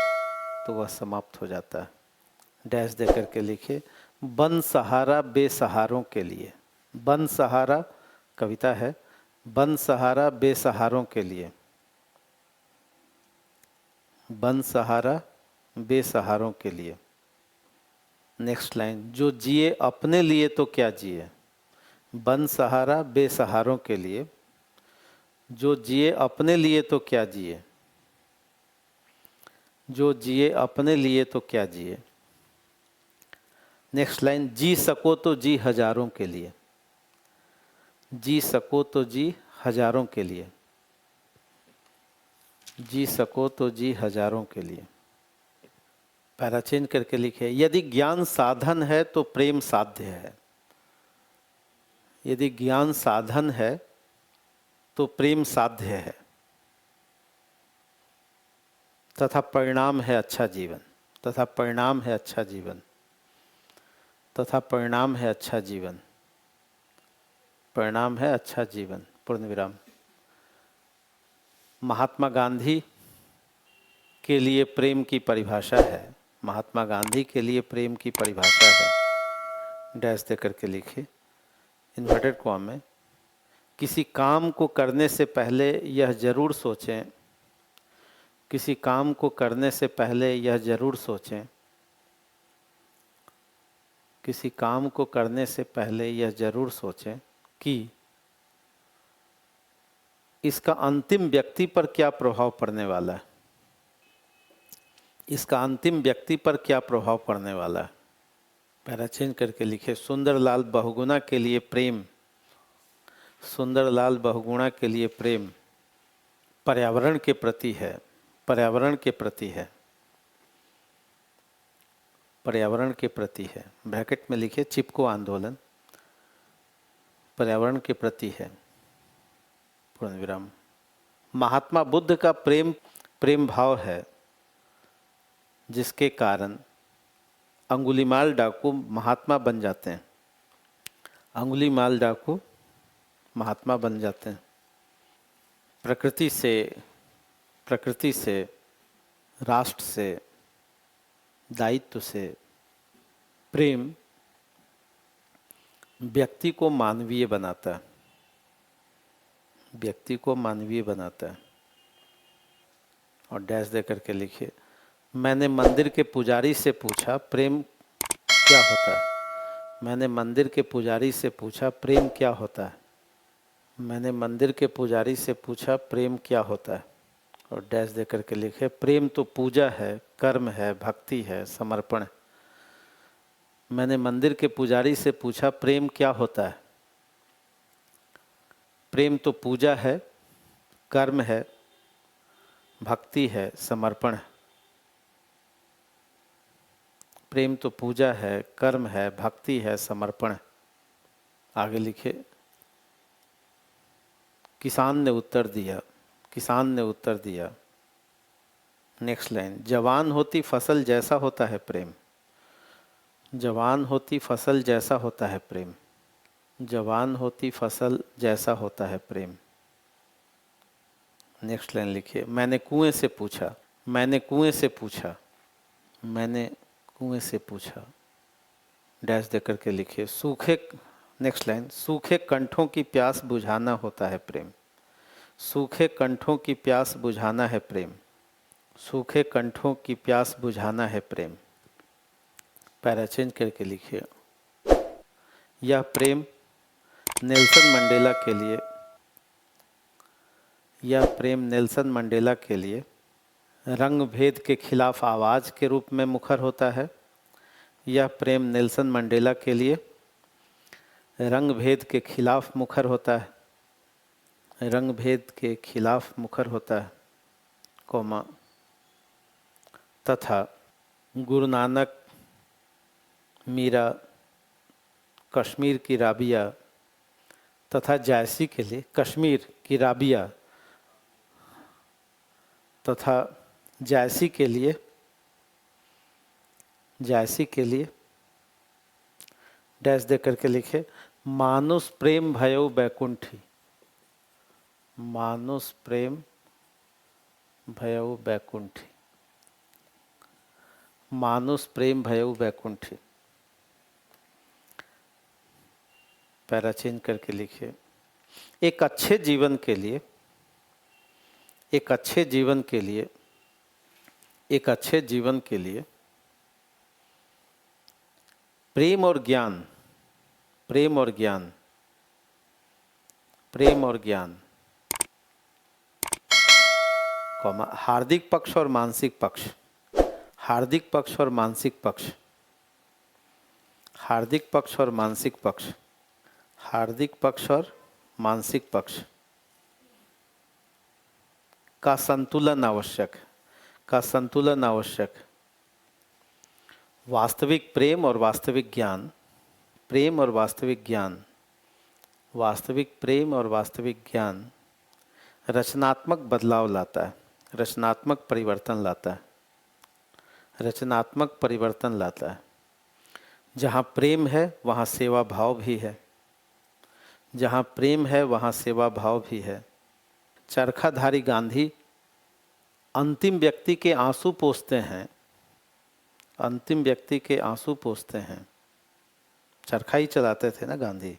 तो वह समाप्त हो जाता है। डैश दे करके लिखिए, बन सहारा बेसहारों के लिए। बन सहारा कविता है, बन सहारा बेसहारों के लिए। बन सहारा बेसहारों के लिए। नेक्स्ट लाइन, जो जिए अपने लिए तो क्या जिए। बन सहारा बेसहारों के लिए, जो जिए अपने लिए तो क्या जिए। जो जिए अपने लिए तो क्या जिए। नेक्स्ट लाइन, जी सको तो जी हजारों के लिए। जी सको तो जी हजारों के लिए। जी सको तो जी हजारों के लिए। पैरा चेंज करके लिखे, यदि ज्ञान साधन है तो प्रेम साध्य है। यदि ज्ञान साधन है तो प्रेम साध्य है, तथा परिणाम है अच्छा जीवन। तथा परिणाम है अच्छा जीवन। तथा परिणाम है अच्छा जीवन। परिणाम है अच्छा जीवन, पूर्ण विराम। महात्मा गांधी के लिए प्रेम की परिभाषा है। महात्मा गांधी के लिए प्रेम की परिभाषा है। डैश दे करके लिखिए, इन्वर्टेड कॉमा में, किसी काम को करने से पहले यह जरूर सोचें। किसी काम को करने से पहले यह जरूर सोचें। किसी काम को करने से पहले यह जरूर सोचें कि इसका अंतिम व्यक्ति पर क्या प्रभाव पड़ने वाला है। इसका अंतिम व्यक्ति पर क्या प्रभाव पड़ने वाला है। पैरा चेंज करके लिखे, सुंदरलाल बहुगुणा के लिए प्रेम। सुंदरलाल बहुगुणा के लिए प्रेम पर्यावरण के प्रति है। पर्यावरण के प्रति है। पर्यावरण के प्रति है। ब्रैकेट में लिखे, चिपको आंदोलन पर्यावरण के प्रति है, पूर्ण विराम। महात्मा बुद्ध का प्रेम प्रेम भाव है, जिसके कारण अंगुलीमाल डाकू महात्मा बन जाते हैं। अंगुलीमाल डाकू महात्मा बन जाते हैं। प्रकृति से, राष्ट्र से, दायित्व से प्रेम व्यक्ति को मानवीय बनाता है। व्यक्ति को मानवीय बनाता है। और डैश दे करके लिखिए, मैंने मंदिर के पुजारी से पूछा प्रेम क्या होता है। मैंने मंदिर के पुजारी से पूछा प्रेम क्या होता है। मैंने मंदिर के पुजारी से पूछा प्रेम क्या होता है। और डैश दे करके लिखे, प्रेम तो पूजा है, कर्म है, भक्ति है, समर्पण है। मैंने मंदिर के पुजारी से पूछा प्रेम क्या होता है। प्रेम तो पूजा है, कर्म है, भक्ति है, समर्पण है। प्रेम तो पूजा है, कर्म है, भक्ति है, समर्पण है। आगे लिखे, किसान ने उत्तर दिया। किसान ने उत्तर दिया। नेक्स्ट लाइन, जवान होती फसल जैसा होता है प्रेम। जवान होती फसल जैसा होता है प्रेम। जवान होती फसल जैसा होता है प्रेम। नेक्स्ट लाइन लिखिए, मैंने कुएं से पूछा। मैंने कुएं से पूछा। मैंने कुएं से पूछा। डैश दे करके लिखिए, सूखे, नेक्स्ट लाइन, सूखे कंठों की प्यास बुझाना होता है प्रेम। सूखे कंठों की प्यास बुझाना है प्रेम। सूखे कंठों की प्यास बुझाना है प्रेम। पैरा चेंज करके लिखिए, यह प्रेम नेल्सन मंडेला के लिए, यह प्रेम नेल्सन मंडेला के लिए रंग भेद के खिलाफ आवाज़ के रूप में मुखर होता है। यह प्रेम नेल्सन मंडेला के लिए रंग भेद के खिलाफ मुखर होता है। रंग भेद के खिलाफ मुखर होता है, कोमा, तथा गुरु नानक, मीरा, कश्मीर की राबिया तथा जायसी के लिए, कश्मीर की राबिया तथा जायसी के लिए, जायसी के लिए डैश दे करके लिखे, मानुष प्रेम भयो बैकुंठी। मानुष प्रेम भयउ बैकुंठी। मानुष प्रेम भयउ बैकुंठी। पैरा चेंज करके लिखिए। एक अच्छे जीवन के लिए, एक अच्छे जीवन के लिए, एक अच्छे जीवन के लिए प्रेम और ज्ञान, प्रेम और ज्ञान, प्रेम और ज्ञान, कॉमा हार्दिक पक्ष और मानसिक पक्ष, हार्दिक पक्ष और मानसिक पक्ष, हार्दिक पक्ष और मानसिक पक्ष, हार्दिक पक्ष और मानसिक पक्ष का संतुलन आवश्यक, का संतुलन आवश्यक। वास्तविक प्रेम और वास्तविक ज्ञान, प्रेम और वास्तविक ज्ञान, वास्तविक प्रेम और वास्तविक ज्ञान रचनात्मक बदलाव लाता है, रचनात्मक परिवर्तन लाता है, रचनात्मक परिवर्तन लाता है। जहाँ प्रेम है वहाँ सेवा भाव भी है, जहाँ प्रेम है वहाँ सेवा भाव भी है। चरखाधारी गांधी अंतिम व्यक्ति के आंसू पोंछते हैं, अंतिम व्यक्ति के आंसू पोंछते हैं। चरखा ही चलाते थे ना गांधी,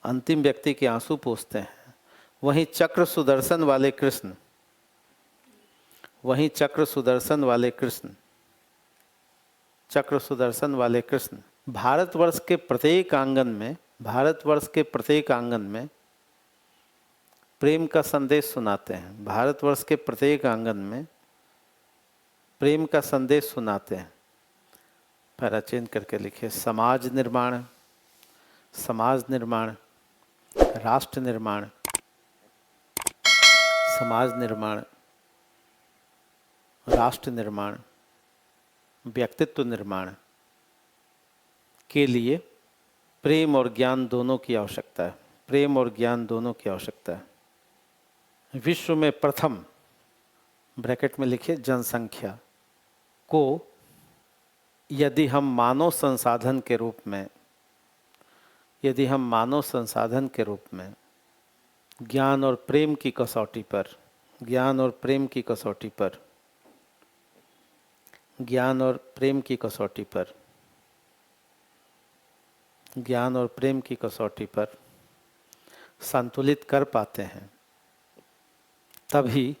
अंतिम व्यक्ति के आंसू पोंछते हैं। वहीं चक्र सुदर्शन वाले कृष्ण, वहीं चक्र सुदर्शन वाले कृष्ण, चक्र सुदर्शन वाले कृष्ण भारतवर्ष के प्रत्येक आंगन में, भारतवर्ष के प्रत्येक आंगन में प्रेम का संदेश सुनाते हैं। भारतवर्ष के प्रत्येक आंगन में प्रेम का संदेश सुनाते हैं। पैरा चेंज करके लिखिए। समाज निर्माण, समाज निर्माण, राष्ट्र निर्माण, समाज निर्माण, राष्ट्र निर्माण, व्यक्तित्व निर्माण के लिए प्रेम और ज्ञान दोनों की आवश्यकता है, प्रेम और ज्ञान दोनों की आवश्यकता है। विश्व में प्रथम, ब्रैकेट में लिखिए, जनसंख्या को यदि हम मानव संसाधन के रूप में, यदि हम मानव संसाधन के रूप में ज्ञान और प्रेम की कसौटी पर, ज्ञान और प्रेम की कसौटी पर, ज्ञान और प्रेम की कसौटी पर, ज्ञान और प्रेम की कसौटी पर संतुलित कर पाते हैं, तभी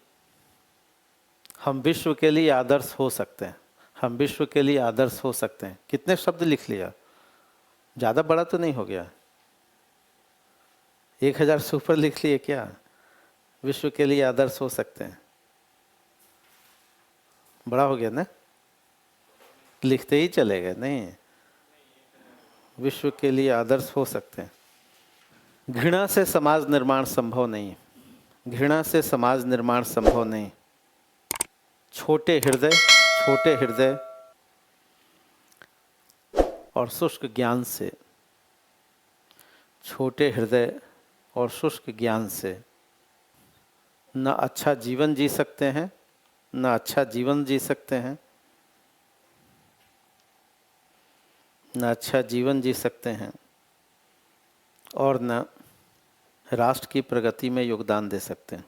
हम विश्व के लिए आदर्श हो सकते हैं, हम विश्व के लिए आदर्श हो सकते हैं। कितने शब्द लिख लिया? ज़्यादा बड़ा तो नहीं हो गया? 1000 से ऊपर लिख लिए क्या? विश्व के लिए आदर्श हो सकते हैं, बड़ा हो गया ना? लिखते ही चले गए, नहीं, विश्व के लिए आदर्श हो सकते हैं। घृणा से समाज निर्माण संभव नहीं, घृणा से समाज निर्माण संभव नहीं। छोटे हृदय, छोटे हृदय और शुष्क ज्ञान से, छोटे हृदय और शुष्क ज्ञान से न अच्छा जीवन जी सकते हैं, न अच्छा जीवन जी सकते हैं, न अच्छा जीवन जी सकते हैं और न राष्ट्र की प्रगति में योगदान दे सकते हैं।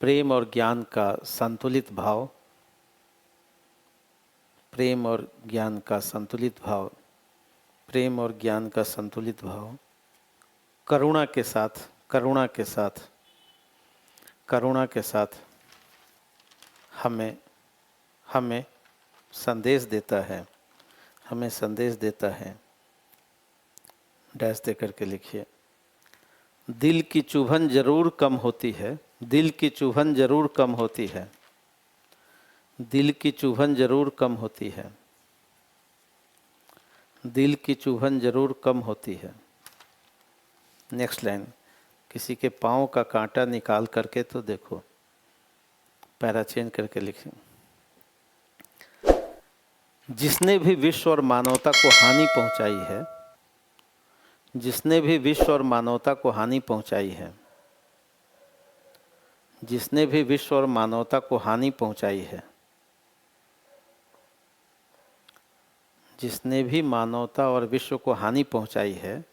प्रेम और ज्ञान का संतुलित भाव, प्रेम और ज्ञान का संतुलित भाव, प्रेम और ज्ञान का संतुलित भाव करुणा के साथ, करुणा के साथ, करुणा के साथ हमें हमें संदेश देता है, हमें संदेश देता है। डैश दे करके लिखिए। दिल की चुभन जरूर कम होती है, दिल की चुभन जरूर कम होती है, दिल की चुभन जरूर कम होती है, दिल की चुभन जरूर कम होती है। नेक्स्ट लाइन, किसी के पाँव का कांटा निकाल करके तो देखो। पैरा चेंज करके लिखें। जिसने भी विश्व और मानवता को हानि पहुंचाई है, जिसने भी विश्व और मानवता को हानि पहुंचाई है, जिसने भी विश्व और मानवता को हानि पहुंचाई है, जिसने भी मानवता और विश्व को हानि पहुंचाई है,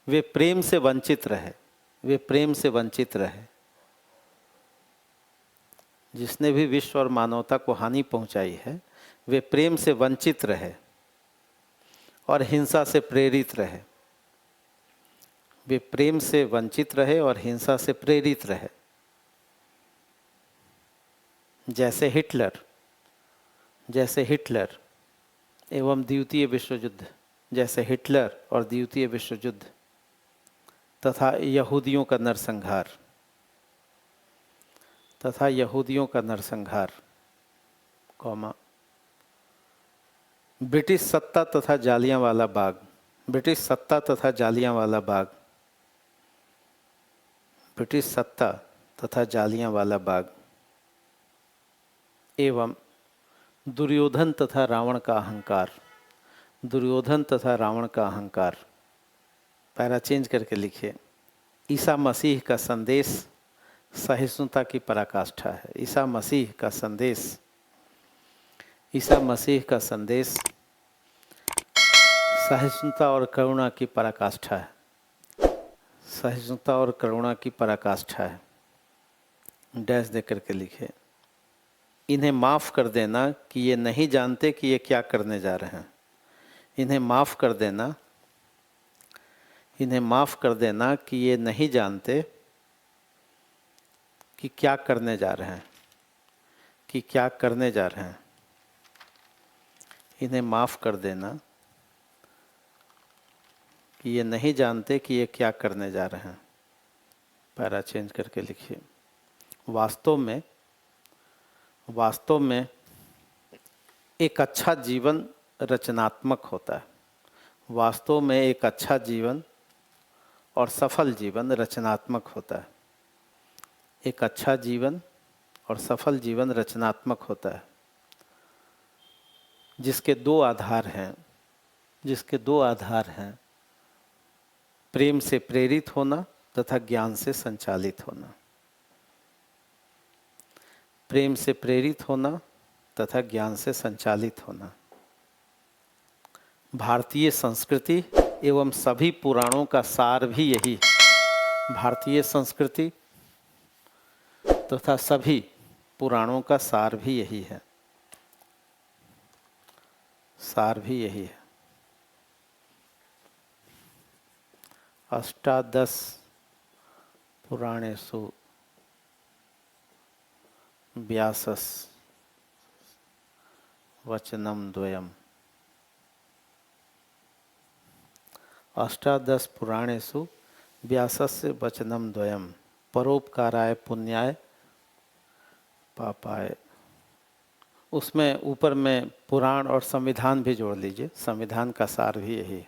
वे प्रेम से वंचित रहे, वे प्रेम से वंचित रहे। जिसने भी विश्व और मानवता को हानि पहुंचाई है वे प्रेम से वंचित रहे और हिंसा से प्रेरित रहे। वे प्रेम से वंचित रहे और हिंसा से प्रेरित रहे। जैसे हिटलर एवं द्वितीय विश्व युद्ध, जैसे हिटलर और द्वितीय विश्व युद्ध तथा यहूदियों का नरसंहार, कौमा, ब्रिटिश सत्ता तथा जालियांवाला बाग एवं दुर्योधन तथा रावण का अहंकार। पैरा चेंज करके लिखिए। ईसा मसीह का संदेश सहिष्णुता की पराकाष्ठा है। ईसा मसीह का संदेश सहिष्णुता और करुणा की पराकाष्ठा है। डैश दे करके लिखे। इन्हें माफ़ कर देना कि ये नहीं जानते कि ये क्या करने जा रहे हैं। इन्हें माफ़ कर देना कि ये नहीं जानते कि क्या करने जा रहे हैं। इन्हें माफ़ कर देना कि ये नहीं जानते कि ये क्या करने जा रहे हैं। पैरा चेंज करके लिखिए। वास्तव में एक अच्छा जीवन रचनात्मक होता है। वास्तव में एक अच्छा जीवन और सफल जीवन रचनात्मक होता है। एक अच्छा जीवन और सफल जीवन रचनात्मक होता है, जिसके दो आधार हैं, प्रेम से प्रेरित होना तथा ज्ञान से संचालित होना। प्रेम से प्रेरित होना तथा ज्ञान से संचालित होना। भारतीय संस्कृति एवं सभी पुराणों का सार भी यही है। भारतीय संस्कृति तथा सभी पुराणों का सार भी यही है। अष्टादश पुराणेषु व्यासस् वचनं द्वयम्। अष्टादश पुराणेषु व्यासस्य वचनं द्वयम्, परोपकाराय पुण्याय पापाय। उसमें ऊपर में पुराण और संविधान भी जोड़ लीजिए। संविधान का सार भी यही है।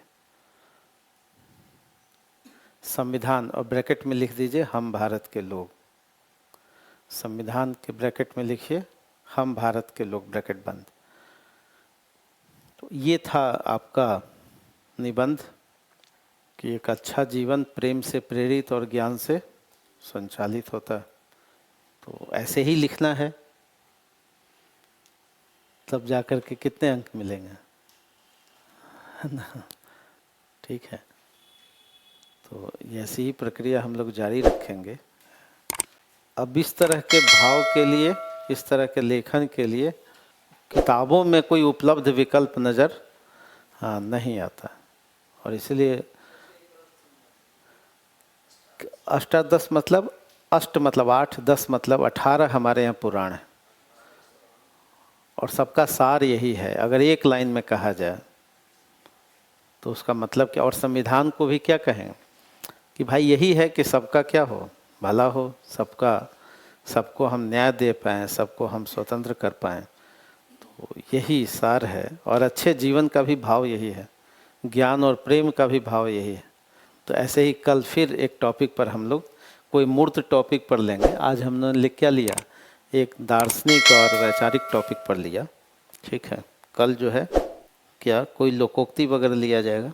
संविधान और ब्रैकेट में लिख दीजिए हम भारत के लोग। संविधान के ब्रैकेट में लिखिए हम भारत के लोग, ब्रैकेट बंद। तो ये था आपका निबंध कि एक अच्छा जीवन प्रेम से प्रेरित और ज्ञान से संचालित होता है। तो ऐसे ही लिखना है, तब जाकर के कितने अंक मिलेंगे, है ना? ठीक है, तो ऐसी ही प्रक्रिया हम लोग जारी रखेंगे। अब इस तरह के भाव के लिए, इस तरह के लेखन के लिए किताबों में कोई उपलब्ध विकल्प नज़र नहीं आता, और इसलिए अष्टादश मतलब अष्ट मतलब 8, 10 मतलब 18 हमारे यहाँ पुराण है, और सबका सार यही है। अगर एक लाइन में कहा जाए तो उसका मतलब क्या? और संविधान को भी क्या कहें कि भाई यही है कि सबका क्या हो, भला हो, सबको हम न्याय दे पाएँ, सबको हम स्वतंत्र कर पाएँ। तो यही सार है, और अच्छे जीवन का भी भाव यही है, ज्ञान और प्रेम का भी भाव यही है। तो ऐसे ही कल फिर एक टॉपिक पर हम लोग कोई मूर्त टॉपिक पर लेंगे। आज हमने क्या लिया, एक दार्शनिक और वैचारिक टॉपिक पर लिया। ठीक है, कल जो है क्या कोई लोकोक्ति वगैरह लिया जाएगा।